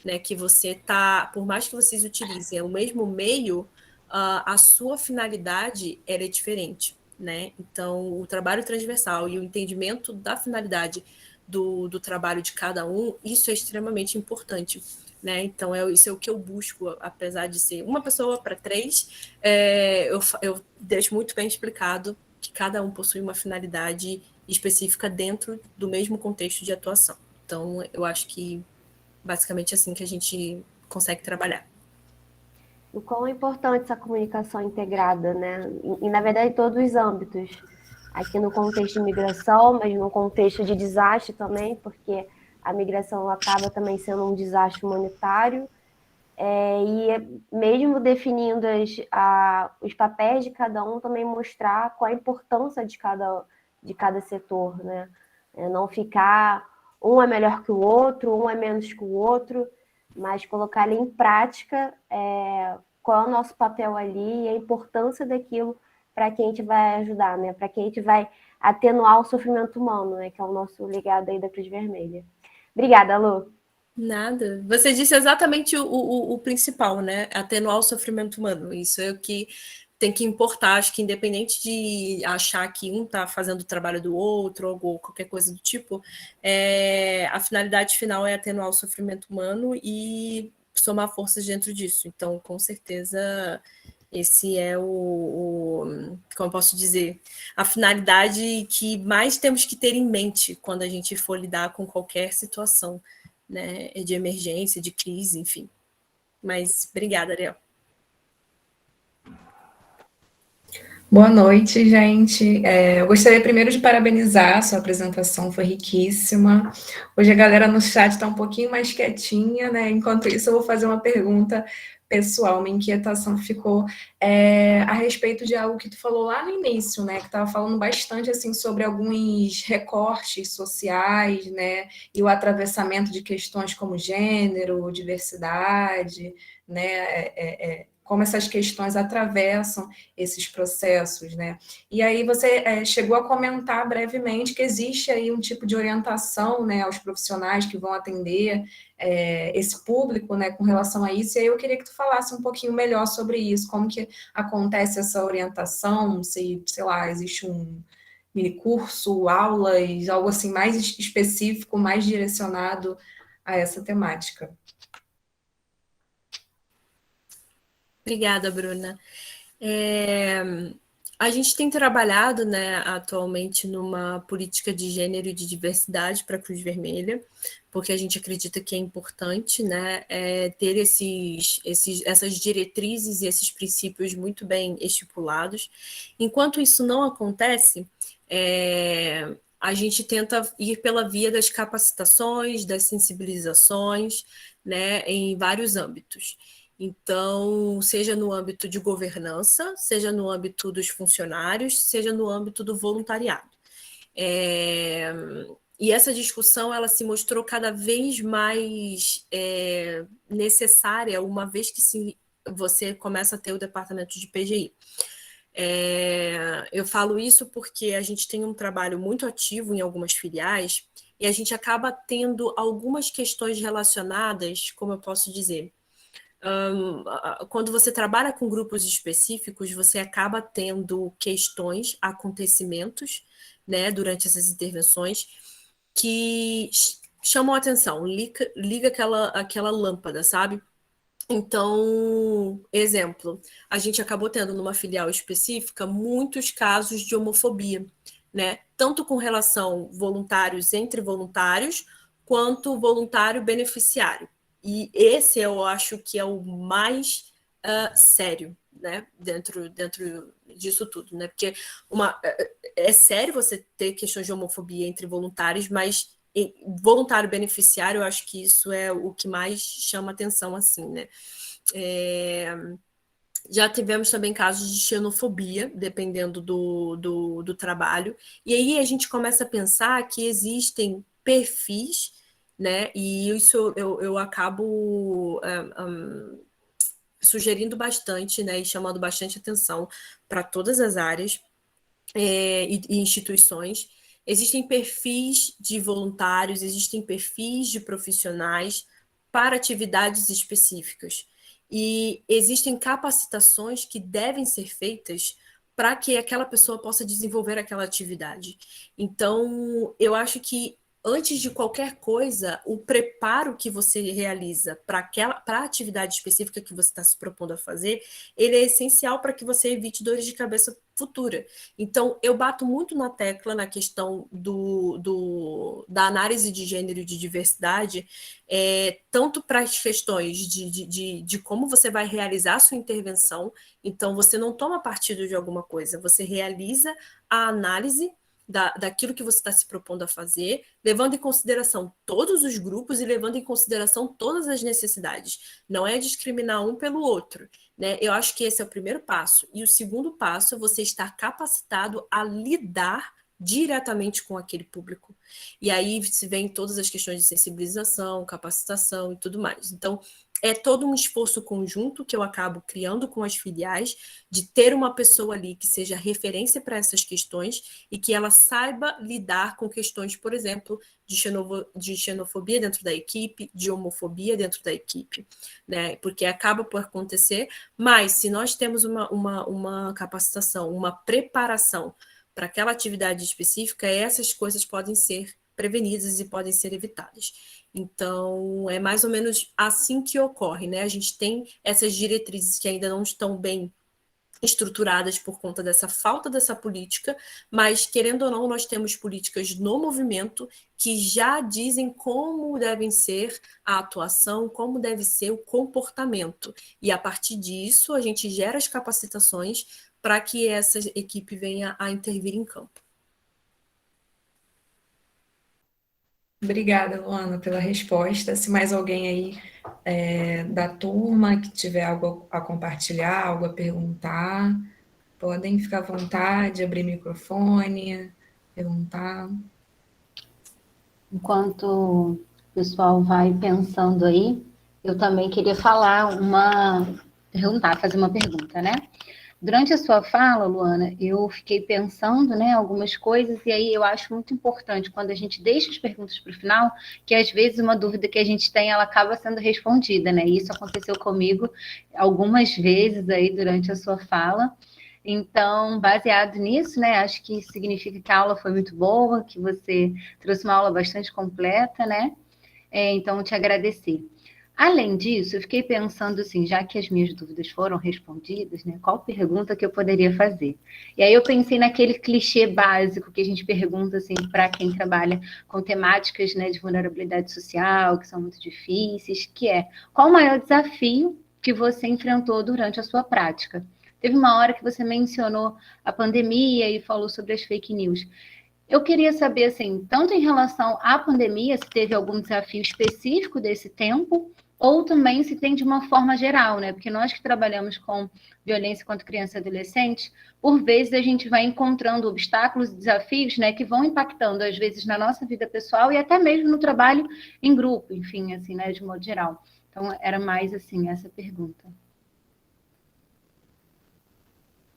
né? Que você tá, por mais que vocês utilizem o mesmo meio, a sua finalidade ela é diferente, né? Então, o trabalho transversal e o entendimento da finalidade do trabalho de cada um, isso é extremamente importante, né? Então, isso é o que eu busco, apesar de ser uma pessoa para 3, eu deixo muito bem explicado que cada um possui uma finalidade específica dentro do mesmo contexto de atuação. Então, eu acho que basicamente assim que a gente consegue trabalhar. O quão é importante essa comunicação integrada, né? E na verdade, em todos os âmbitos. Aqui no contexto de migração, mas no contexto de desastre também, porque a migração acaba também sendo um desastre humanitário. E mesmo definindo os papéis de cada um, também mostrar qual a importância de cada setor, né? Não ficar um é melhor que o outro, um é menos que o outro, mas colocar ali em prática qual é o nosso papel ali e a importância daquilo para quem a gente vai ajudar, né? Para quem a gente vai atenuar o sofrimento humano, né? Que é o nosso legado aí da Cruz Vermelha. Obrigada, Lu. Nada. Você disse exatamente o principal, né? Atenuar o sofrimento humano. Isso é o que tem que importar. Acho que independente de achar que um está fazendo o trabalho do outro ou qualquer coisa do tipo, a finalidade final é atenuar o sofrimento humano e somar forças dentro disso. Então, com certeza, esse é como eu posso dizer, a finalidade que mais temos que ter em mente quando a gente for lidar com qualquer situação, né, de emergência, de crise, enfim. Mas obrigada, Ariel. Boa noite, gente. Eu gostaria primeiro de parabenizar a sua apresentação, foi riquíssima. Hoje a galera no chat está um pouquinho mais quietinha, né? Enquanto isso, eu vou fazer uma pergunta pessoal, uma inquietação que ficou a respeito de algo que tu falou lá no início, né? Que estava falando bastante assim sobre alguns recortes sociais, né? E o atravessamento de questões como gênero, diversidade, né? como essas questões atravessam esses processos, né? E aí você chegou a comentar brevemente que existe aí um tipo de orientação, né, aos profissionais que vão atender esse público, né, com relação a isso, e aí eu queria que tu falasse um pouquinho melhor sobre isso, como que acontece essa orientação, se, sei lá, existe um mini curso, aulas, algo assim mais específico, mais direcionado a essa temática. Obrigada, Bruna. A gente tem trabalhado, né, atualmente numa política de gênero e de diversidade para a Cruz Vermelha, porque a gente acredita que é importante, né, ter essas diretrizes e esses princípios muito bem estipulados. Enquanto isso não acontece, a gente tenta ir pela via das capacitações, das sensibilizações, né, em vários âmbitos. Então, seja no âmbito de governança, seja no âmbito dos funcionários, seja no âmbito do voluntariado. E essa discussão ela se mostrou cada vez mais necessária, uma vez que você começa a ter o departamento de PGI. Eu falo isso porque a gente tem um trabalho muito ativo em algumas filiais e a gente acaba tendo algumas questões relacionadas, como eu posso dizer, quando você trabalha com grupos específicos, você acaba tendo questões, acontecimentos, né, durante essas intervenções que chamam a atenção, liga aquela lâmpada, sabe? Então, exemplo, a gente acabou tendo numa filial específica muitos casos de homofobia, né? Tanto com relação voluntários entre voluntários, quanto voluntário beneficiário. E esse eu acho que é o mais sério, né? Dentro disso tudo, né? Porque é sério você ter questões de homofobia entre voluntários, mas voluntário beneficiário, eu acho que isso é o que mais chama atenção, assim, né? Já tivemos também casos de xenofobia, dependendo do trabalho, e aí a gente começa a pensar que existem perfis, né? E isso eu acabo sugerindo bastante, né? E chamando bastante atenção para todas as áreas e instituições. Existem perfis de voluntários, existem perfis de profissionais para atividades específicas. E existem capacitações que devem ser feitas para que aquela pessoa possa desenvolver aquela atividade. Então, eu acho que antes de qualquer coisa, o preparo que você realiza para a atividade específica que você está se propondo a fazer, ele é essencial para que você evite dores de cabeça futura. Então, eu bato muito na tecla na questão da análise de gênero e de diversidade, tanto para as questões de como você vai realizar a sua intervenção. Então, você não toma partido de alguma coisa, você realiza a análise daquilo que você está se propondo a fazer, levando em consideração todos os grupos e levando em consideração todas as necessidades. Não é discriminar um pelo outro, né? Eu acho que esse é o primeiro passo. E o segundo passo é você estar capacitado a lidar diretamente com aquele público. E aí se vem todas as questões de sensibilização, capacitação e tudo mais. Então, é todo um esforço conjunto que eu acabo criando com as filiais, de ter uma pessoa ali que seja referência para essas questões e que ela saiba lidar com questões, por exemplo, de xenofobia dentro da equipe, de homofobia dentro da equipe, né? Porque acaba por acontecer, mas se nós temos uma capacitação, uma preparação para aquela atividade específica, essas coisas podem ser prevenidas e podem ser evitadas. Então, é mais ou menos assim que ocorre, né? A gente tem essas diretrizes que ainda não estão bem estruturadas por conta dessa falta dessa política, mas, querendo ou não, nós temos políticas no movimento que já dizem como devem ser a atuação, como deve ser o comportamento. E, a partir disso, a gente gera as capacitações para que essa equipe venha a intervir em campo. Obrigada, Luana, pela resposta. Se mais alguém aí da turma que tiver algo a compartilhar, algo a perguntar, podem ficar à vontade, abrir microfone, perguntar. Enquanto o pessoal vai pensando aí, eu também queria falar fazer uma pergunta, né? Durante a sua fala, Luana, eu fiquei pensando, né, algumas coisas, e aí eu acho muito importante, quando a gente deixa as perguntas para o final, que às vezes uma dúvida que a gente tem, ela acaba sendo respondida, né? E isso aconteceu comigo algumas vezes aí durante a sua fala. Então, baseado nisso, né, acho que significa que a aula foi muito boa, que você trouxe uma aula bastante completa, né? Então, te agradecer. Além disso, eu fiquei pensando assim, já que as minhas dúvidas foram respondidas, né, qual pergunta que eu poderia fazer? E aí eu pensei naquele clichê básico que a gente pergunta assim para quem trabalha com temáticas, né, de vulnerabilidade social, que são muito difíceis, que é: qual o maior desafio que você enfrentou durante a sua prática? Teve uma hora que você mencionou a pandemia e falou sobre as fake news. Eu queria saber, assim, tanto em relação à pandemia, se teve algum desafio específico desse tempo, ou também se tem de uma forma geral, né? Porque nós que trabalhamos com violência contra criança e adolescente, por vezes a gente vai encontrando obstáculos e desafios, né, que vão impactando, às vezes, na nossa vida pessoal e até mesmo no trabalho em grupo, enfim, assim, né, de modo geral. Então, era mais, assim, essa pergunta.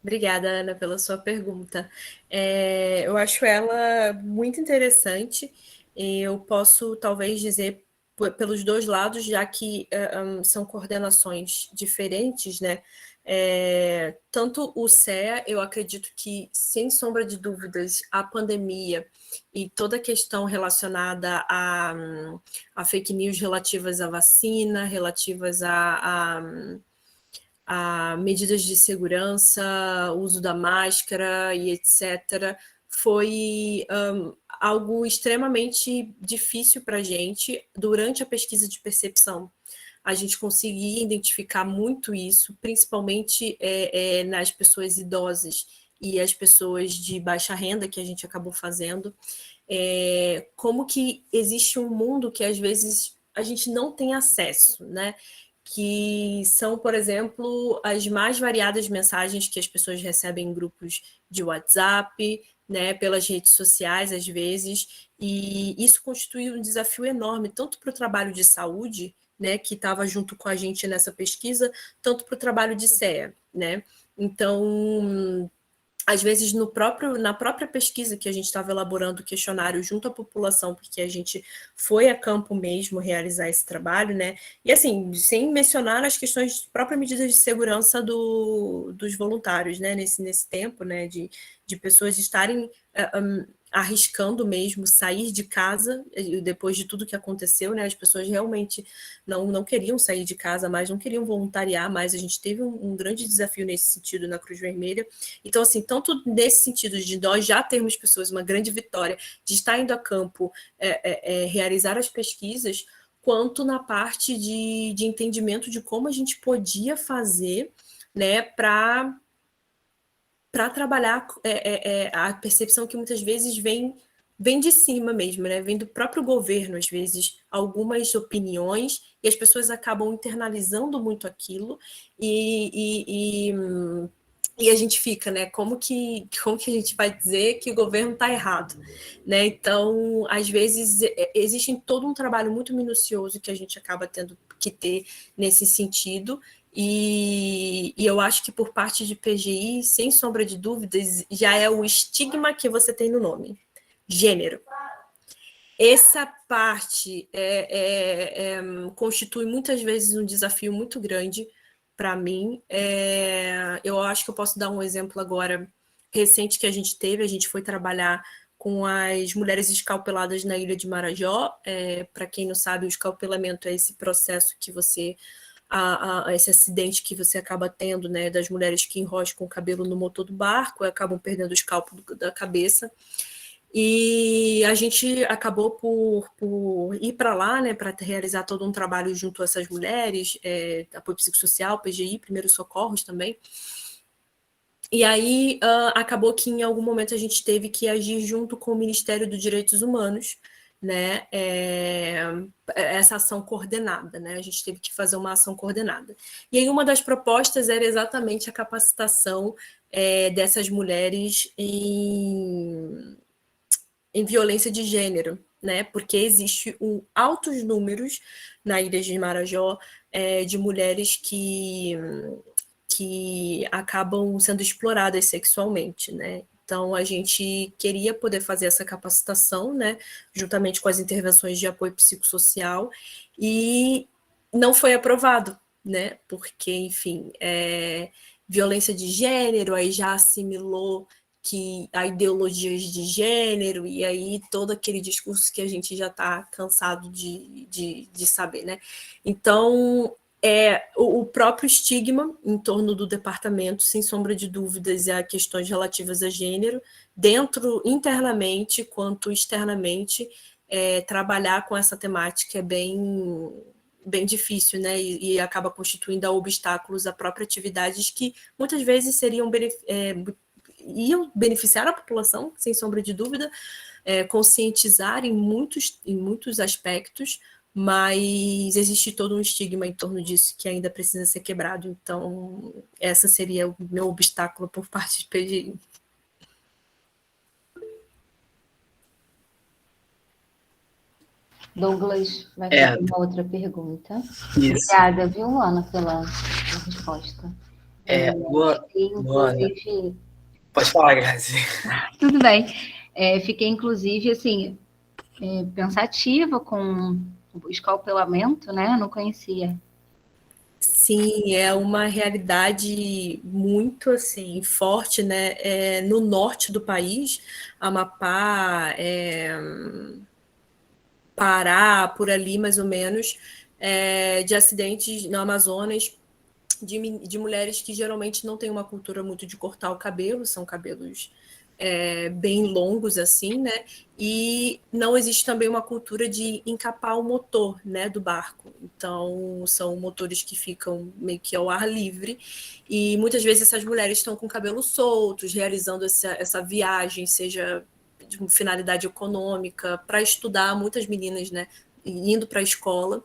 Obrigada, Ana, pela sua pergunta. Eu acho ela muito interessante. Eu posso talvez dizer pelos dois lados, já que são coordenações diferentes, né? Tanto o CEA, eu acredito que, sem sombra de dúvidas, a pandemia e toda a questão relacionada a fake news relativas à vacina, relativas a medidas de segurança, uso da máscara e etc., foi algo extremamente difícil para a gente durante a pesquisa de percepção. A gente conseguia identificar muito isso, principalmente nas pessoas idosas e as pessoas de baixa renda, que a gente acabou fazendo. Como que existe um mundo que às vezes a gente não tem acesso, né? Que são, por exemplo, as mais variadas mensagens que as pessoas recebem em grupos de WhatsApp, né, pelas redes sociais, às vezes, e isso constitui um desafio enorme, tanto para o trabalho de saúde, né, que estava junto com a gente nessa pesquisa, tanto para o trabalho de CEA, né? Então, às vezes na própria pesquisa que a gente estava elaborando o questionário junto à população, porque a gente foi a campo mesmo realizar esse trabalho, né? E assim, sem mencionar as questões de próprias medidas de segurança dos voluntários, né? Nesse tempo, né? De pessoas estarem arriscando mesmo sair de casa, depois de tudo que aconteceu, né? As pessoas realmente não queriam sair de casa mais, não queriam voluntariar mais. A gente teve um grande desafio nesse sentido na Cruz Vermelha. Então, assim, tanto nesse sentido de nós já termos pessoas, uma grande vitória de estar indo a campo, realizar as pesquisas, quanto na parte de entendimento de como a gente podia fazer, né, para trabalhar a percepção que muitas vezes vem de cima mesmo, né? Vem do próprio governo, às vezes, algumas opiniões, e as pessoas acabam internalizando muito aquilo, e a gente fica, né? Como que a gente vai dizer que o governo está errado, né? Então, às vezes, existe todo um trabalho muito minucioso que a gente acaba tendo que ter nesse sentido, e eu acho que por parte de PGI, sem sombra de dúvidas, já é o estigma que você tem no nome, gênero. Essa parte constitui muitas vezes um desafio muito grande para mim. Eu acho que eu posso dar um exemplo agora recente que a gente foi trabalhar com as mulheres escalpeladas na ilha de Marajó. Para quem não sabe, o escalpelamento é esse processo que você esse acidente que você acaba tendo, né, das mulheres que enroscam o cabelo no motor do barco e acabam perdendo o escalpo da cabeça. E a gente acabou por ir para lá, né, para realizar todo um trabalho junto a essas mulheres, apoio psicossocial, PGI, primeiros socorros também. E aí acabou que em algum momento a gente teve que agir junto com o Ministério dos Direitos Humanos, né, essa ação coordenada, né? A gente teve que fazer uma ação coordenada. E aí uma das propostas era exatamente a capacitação dessas mulheres em violência de gênero, né? Porque existe altos números na ilha de Marajó de mulheres que acabam sendo exploradas sexualmente, né? Então, a gente queria poder fazer essa capacitação, né, juntamente com as intervenções de apoio psicossocial, e não foi aprovado, né, porque, enfim, violência de gênero, aí já assimilou que há ideologias de gênero, e aí todo aquele discurso que a gente já está cansado de saber, né? Então, o próprio estigma em torno do departamento, sem sombra de dúvidas, é questões relativas a gênero, internamente quanto externamente, trabalhar com essa temática é bem difícil, né? E acaba constituindo obstáculos a próprias atividades que muitas vezes iam beneficiar a população, sem sombra de dúvida, conscientizar em muitos aspectos, mas existe todo um estigma em torno disso que ainda precisa ser quebrado. Então, essa seria o meu obstáculo por parte de PGI. Douglas vai fazer uma outra pergunta. Isso. Obrigada, viu, Ana, pela resposta. Luana, pode falar, Grazi. Tudo bem. Fiquei, inclusive, assim, pensativa com o escalpelamento, né? Eu não conhecia. Sim, é uma realidade muito assim forte, né? No norte do país, Amapá, Pará, por ali mais ou menos, de acidentes no Amazonas de mulheres que geralmente não têm uma cultura muito de cortar o cabelo, são cabelos bem longos assim, né? E não existe também uma cultura de encapar o motor, né, do barco. Então, são motores que ficam meio que ao ar livre e muitas vezes essas mulheres estão com cabelos soltos, realizando essa viagem, seja de finalidade econômica, para estudar, muitas meninas, né, indo para a escola,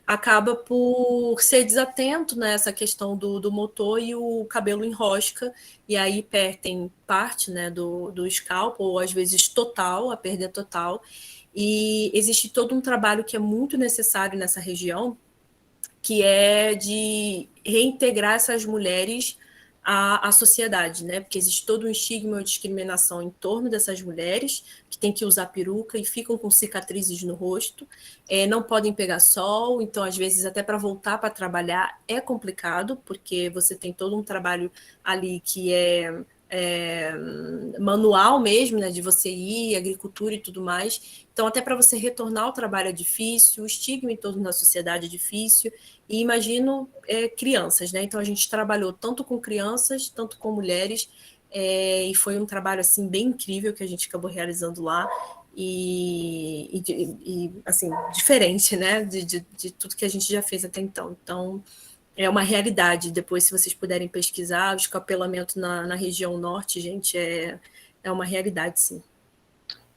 acaba por ser desatento nessa questão do motor e o cabelo enrosca, e aí perdem parte, né, do scalp, ou às vezes total, a perda total. E existe todo um trabalho que é muito necessário nessa região, que é de reintegrar essas mulheres à sociedade, né? Porque existe todo um estigma ou discriminação em torno dessas mulheres que têm que usar peruca e ficam com cicatrizes no rosto, não podem pegar sol, então às vezes até para voltar para trabalhar é complicado, porque você tem todo um trabalho ali que manual mesmo, né, de você ir, agricultura e tudo mais. Então, até para você retornar ao trabalho é difícil, o estigma em torno da sociedade é difícil, e imagino crianças, né? Então, a gente trabalhou tanto com crianças, tanto com mulheres, e foi um trabalho, assim, bem incrível que a gente acabou realizando lá, e assim, diferente, né, de tudo que a gente já fez até então. Então, é uma realidade. Depois, se vocês puderem pesquisar, o escapelamento na região norte, gente, é uma realidade, sim.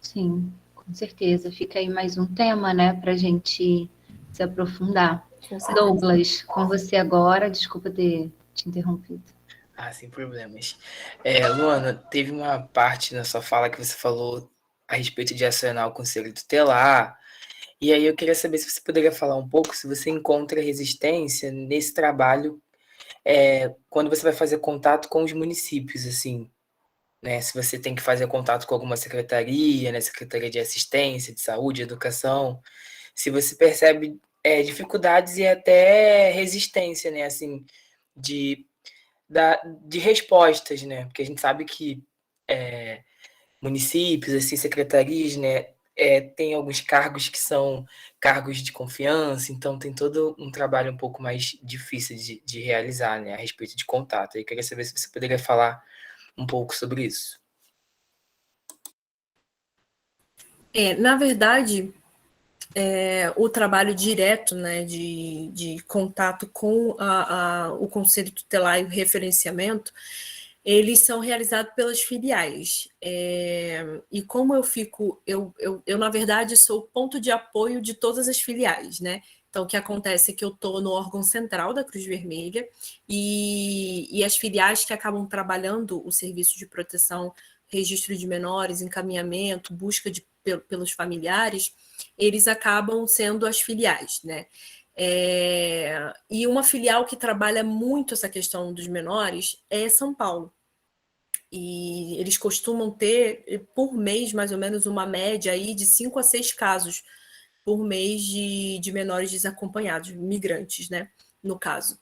Sim, com certeza. Fica aí mais um tema, né, para a gente se aprofundar. Douglas, com você agora. Desculpa ter te interrompido. Sem problemas. Luana, teve uma parte na sua fala que você falou a respeito de acionar o Conselho Tutelar, e aí eu queria saber se você poderia falar um pouco se você encontra resistência nesse trabalho quando você vai fazer contato com os municípios, assim, né? Se você tem que fazer contato com alguma secretaria, né? Secretaria de Assistência, de Saúde, Educação, se você percebe dificuldades e até resistência, né? Assim, de respostas, né? Porque a gente sabe que municípios, assim, secretarias, né? Tem alguns cargos que são cargos de confiança, então tem todo um trabalho um pouco mais difícil de realizar, né? A respeito de contato. Eu queria saber se você poderia falar um pouco sobre isso. Na verdade, o trabalho direto, né, de contato com o Conselho Tutelar e o referenciamento, eles são realizados pelas filiais. E como eu na verdade, sou o ponto de apoio de todas as filiais, né? Então, o que acontece é que eu estou no órgão central da Cruz Vermelha e as filiais que acabam trabalhando o serviço de proteção, registro de menores, encaminhamento, busca pelos familiares, eles acabam sendo as filiais, né? E uma filial que trabalha muito essa questão dos menores é São Paulo. E eles costumam ter, por mês, mais ou menos, uma média aí de 5 a 6 casos por mês de menores desacompanhados, migrantes, né, no caso.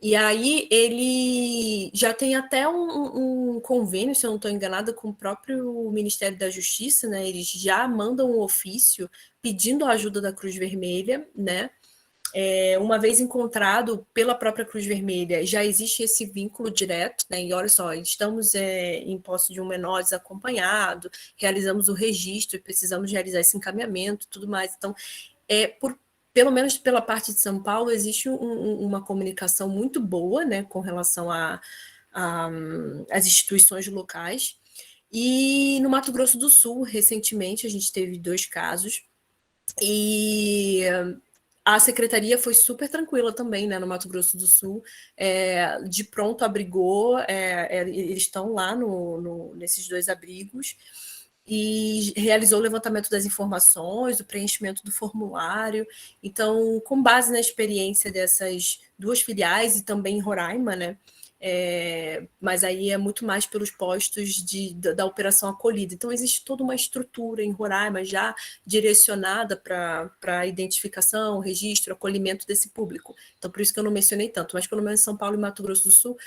E aí ele já tem até um convênio, se eu não estou enganada, com o próprio Ministério da Justiça, né? Eles já mandam um ofício pedindo a ajuda da Cruz Vermelha, né? Uma vez encontrado pela própria Cruz Vermelha, já existe esse vínculo direto, né? E olha só, estamos em posse de um menor desacompanhado, realizamos o registro, precisamos realizar esse encaminhamento, tudo mais. Então, pelo menos pela parte de São Paulo, existe uma comunicação muito boa, né, com relação às instituições locais. E no Mato Grosso do Sul, recentemente, a gente teve 2 casos, e a secretaria foi super tranquila também, né, no Mato Grosso do Sul, de pronto abrigou, eles estão lá nesses 2 abrigos, e realizou o levantamento das informações, o preenchimento do formulário. Então, com base na experiência dessas 2 filiais e também em Roraima, né? Mas aí é muito mais pelos postos da operação acolhida. Então, existe toda uma estrutura em Roraima já direcionada para a identificação, registro, acolhimento desse público. Então, por isso que eu não mencionei tanto, mas pelo menos São Paulo e Mato Grosso do Sul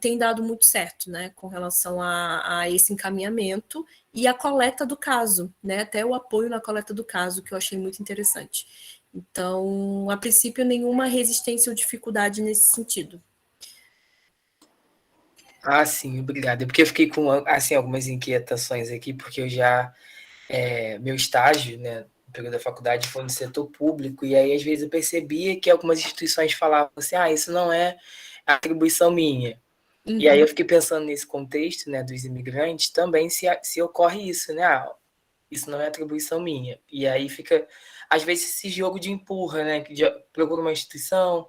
tem dado muito certo, né, com relação a esse encaminhamento e a coleta do caso, né, até o apoio na coleta do caso, que eu achei muito interessante. Então, a princípio, nenhuma resistência ou dificuldade nesse sentido. Ah, sim, obrigado. É porque eu fiquei com assim, algumas inquietações aqui, porque eu já meu estágio, né, no período da faculdade foi no setor público, e aí às vezes eu percebia que algumas instituições falavam assim, isso não é atribuição minha. Uhum. E aí eu fiquei pensando nesse contexto, né, dos imigrantes, também se ocorre isso, né, isso não é atribuição minha. E aí fica, às vezes, esse jogo de empurra, né, que procura uma instituição,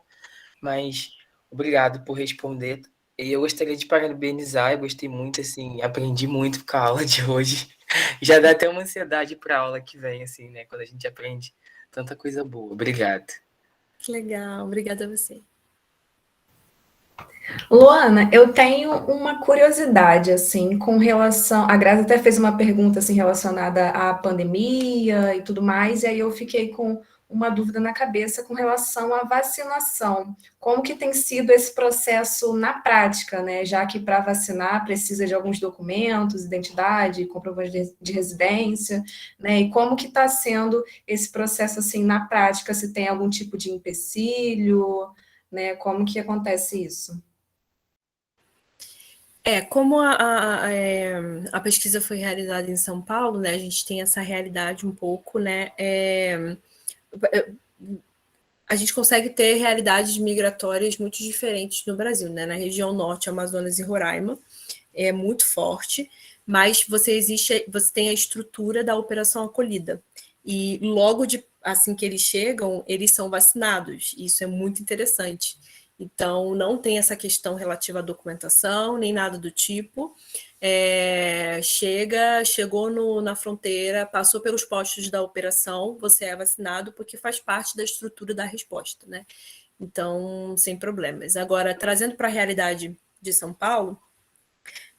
mas obrigado por responder. E eu gostaria de parabenizar, eu gostei muito, assim, aprendi muito com a aula de hoje. Já dá até uma ansiedade para a aula que vem, assim, né, quando a gente aprende tanta coisa boa. Obrigado. Que legal, obrigada a você. Luana, eu tenho uma curiosidade, assim, com relação... A Grazi até fez uma pergunta, assim, relacionada à pandemia e tudo mais, e aí eu fiquei com uma dúvida na cabeça com relação à vacinação. Como que tem sido esse processo na prática, né? Já que para vacinar precisa de alguns documentos, identidade, comprovante de residência, né? E como que está sendo esse processo, assim, na prática? Se tem algum tipo de empecilho, né? Como que acontece isso? Como a pesquisa foi realizada em São Paulo, né, a gente tem essa realidade um pouco, né, a gente consegue ter realidades migratórias muito diferentes no Brasil, né, na região norte, Amazonas e Roraima, é muito forte, mas você tem a estrutura da operação acolhida, e logo assim que eles chegam, eles são vacinados, isso é muito interessante. Então, não tem essa questão relativa à documentação, nem nada do tipo. Chegou na fronteira, passou pelos postos da operação, você é vacinado, porque faz parte da estrutura da resposta, né? Então, sem problemas. Agora, trazendo para a realidade de São Paulo,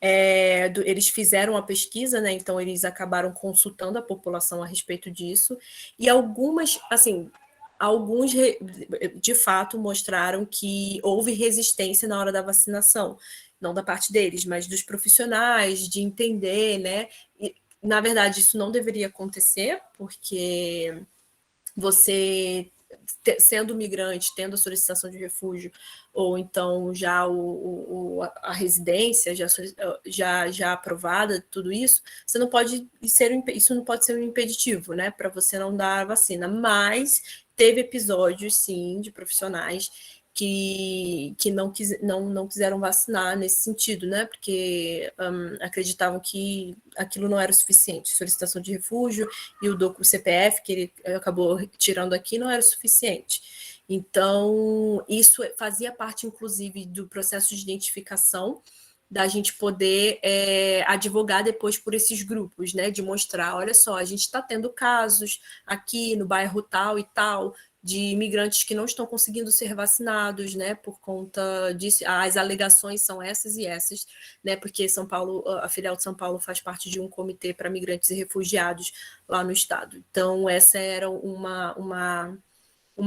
eles fizeram a pesquisa, né? Então, eles acabaram consultando a população a respeito disso, e alguns, de fato, mostraram que houve resistência na hora da vacinação, não da parte deles, mas dos profissionais, de entender, né? E, na verdade, isso não deveria acontecer, porque você, sendo migrante, tendo a solicitação de refúgio, ou então já a residência já aprovada, tudo isso, isso não pode ser um impeditivo, né, para você não dar a vacina, mas teve episódios, sim, de profissionais que não quiseram vacinar nesse sentido, né? Porque acreditavam que aquilo não era o suficiente. Solicitação de refúgio e o CPF, que ele acabou tirando aqui, não era o suficiente. Então, isso fazia parte, inclusive, do processo de identificação da gente poder advogar depois por esses grupos, né? De mostrar, olha só, a gente está tendo casos aqui no bairro tal e tal, de imigrantes que não estão conseguindo ser vacinados, né? Por conta disso, as alegações são essas e essas, né? Porque São Paulo, a filial de São Paulo faz parte de um comitê para migrantes e refugiados lá no estado. Então, essa era uma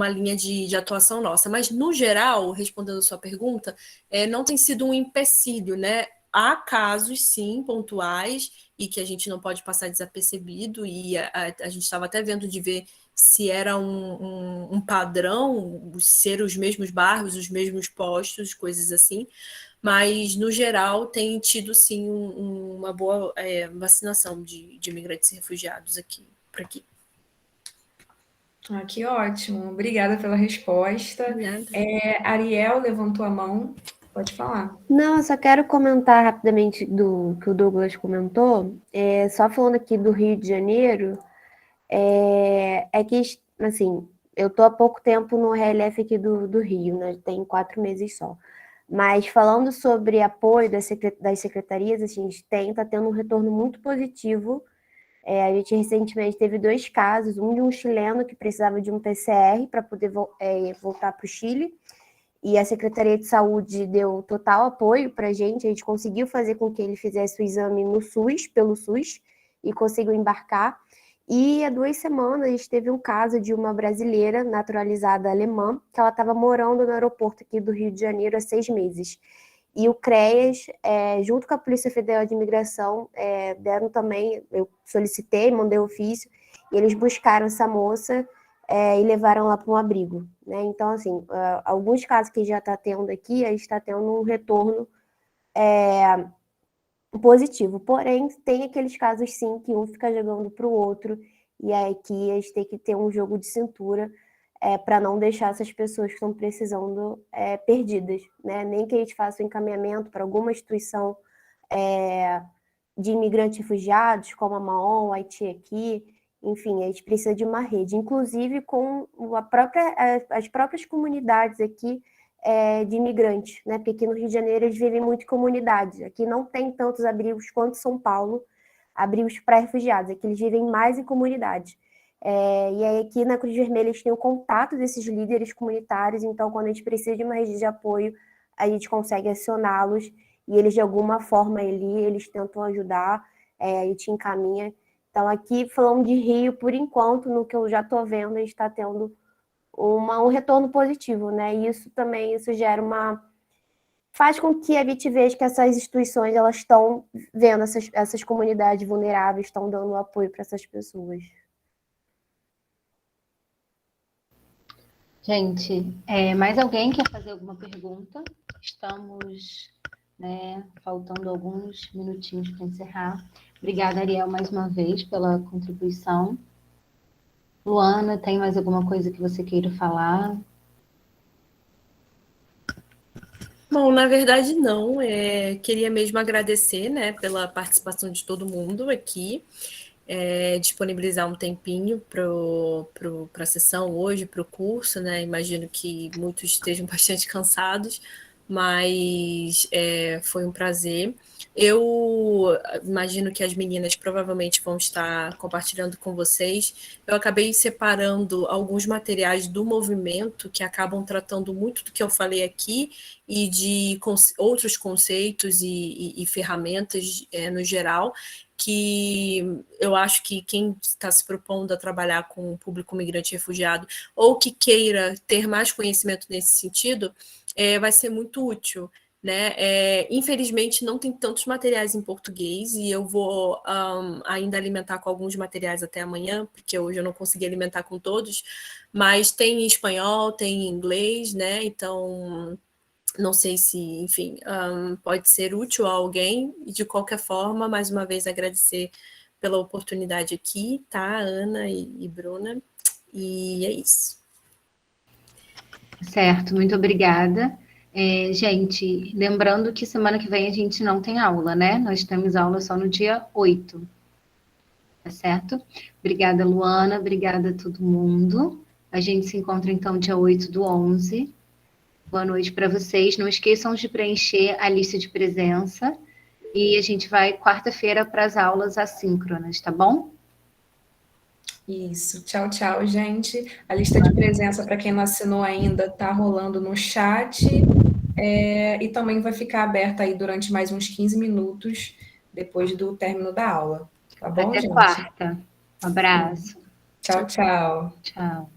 linha de atuação nossa. Mas, no geral, respondendo a sua pergunta, não tem sido um empecilho, né? Há casos, sim, pontuais, e que a gente não pode passar desapercebido, e a gente estava até vendo de ver se era um padrão, ser os mesmos bairros, os mesmos postos, coisas assim, mas, no geral, tem tido, sim, uma boa vacinação de imigrantes e refugiados aqui, por aqui. Ah, que ótimo. Obrigada pela resposta. Obrigada. Ariel levantou a mão. Pode falar. Não, eu só quero comentar rapidamente do que o Douglas comentou. Só falando aqui do Rio de Janeiro, que, assim, eu estou há pouco tempo no RLF aqui do Rio, né? Tem 4 meses só. Mas falando sobre apoio das secretarias, a gente está tendo um retorno muito positivo. A gente recentemente teve 2 casos, um de um chileno que precisava de um PCR para poder voltar para o Chile, e a Secretaria de Saúde deu total apoio para a gente conseguiu fazer com que ele fizesse o exame no SUS, pelo SUS, e conseguiu embarcar. E há 2 semanas a gente teve um caso de uma brasileira naturalizada alemã, que ela estava morando no aeroporto aqui do Rio de Janeiro há 6 meses. E o CREAS, junto com a Polícia Federal de Imigração, deram também, eu solicitei, mandei ofício, e eles buscaram essa moça e levaram lá para um abrigo, né? Então, assim, alguns casos que já está tendo aqui, a gente está tendo um retorno positivo. Porém, tem aqueles casos, sim, que um fica jogando para o outro, e aí aqui a gente tem que ter um jogo de cintura para não deixar essas pessoas que estão precisando perdidas, né? Nem que a gente faça o encaminhamento para alguma instituição de imigrantes e refugiados, como a MAON, o Haiti aqui, enfim, a gente precisa de uma rede, inclusive com as próprias comunidades aqui de imigrantes, né? Porque aqui no Rio de Janeiro eles vivem muito em comunidades, aqui não tem tantos abrigos quanto São Paulo, abrigos para refugiados, aqui eles vivem mais em comunidades. E aí aqui na Cruz Vermelha a gente tem o contato desses líderes comunitários, então quando a gente precisa de uma rede de apoio, a gente consegue acioná-los, e eles de alguma forma eles tentam ajudar, a gente encaminha. Então aqui, falando de Rio, por enquanto, no que eu já estou vendo, a gente está tendo um retorno positivo, né? E isso gera faz com que a gente veja que essas instituições elas estão vendo essas comunidades vulneráveis, estão dando apoio para essas pessoas. Gente, mais alguém quer fazer alguma pergunta? Estamos, faltando alguns minutinhos para encerrar. Obrigada, Ariel, mais uma vez pela contribuição. Luana, tem mais alguma coisa que você queira falar? Bom, na verdade não, queria mesmo agradecer, né, pela participação de todo mundo aqui, disponibilizar um tempinho para a sessão hoje, para o curso, né, imagino que muitos estejam bastante cansados, mas foi um prazer. Eu imagino que as meninas provavelmente vão estar compartilhando com vocês. Eu acabei separando alguns materiais do movimento que acabam tratando muito do que eu falei aqui e de outros conceitos e ferramentas no geral, que eu acho que quem está se propondo a trabalhar com o público migrante e refugiado ou que queira ter mais conhecimento nesse sentido, vai ser muito útil, né? Infelizmente não tem tantos materiais em português e eu vou ainda alimentar com alguns materiais até amanhã, porque hoje eu não consegui alimentar com todos, mas tem em espanhol, tem em inglês, né? Então não sei se, enfim, pode ser útil a alguém, e de qualquer forma, mais uma vez agradecer pela oportunidade aqui, tá, Ana e Bruna, e é isso. Certo, muito obrigada. Gente, lembrando que semana que vem a gente não tem aula, né? Nós temos aula só no dia 8, tá certo? Obrigada, Luana, obrigada a todo mundo. A gente se encontra, então, dia 8/11. Boa noite para vocês. Não esqueçam de preencher a lista de presença. E a gente vai quarta-feira para as aulas assíncronas, tá bom? Isso. Tchau, tchau, gente. A lista de presença, para quem não assinou ainda, está rolando no chat. E também vai ficar aberta aí durante mais uns 15 minutos depois do término da aula. Tá bom, Até gente? quarta. Um abraço. Tchau, tchau. Tchau.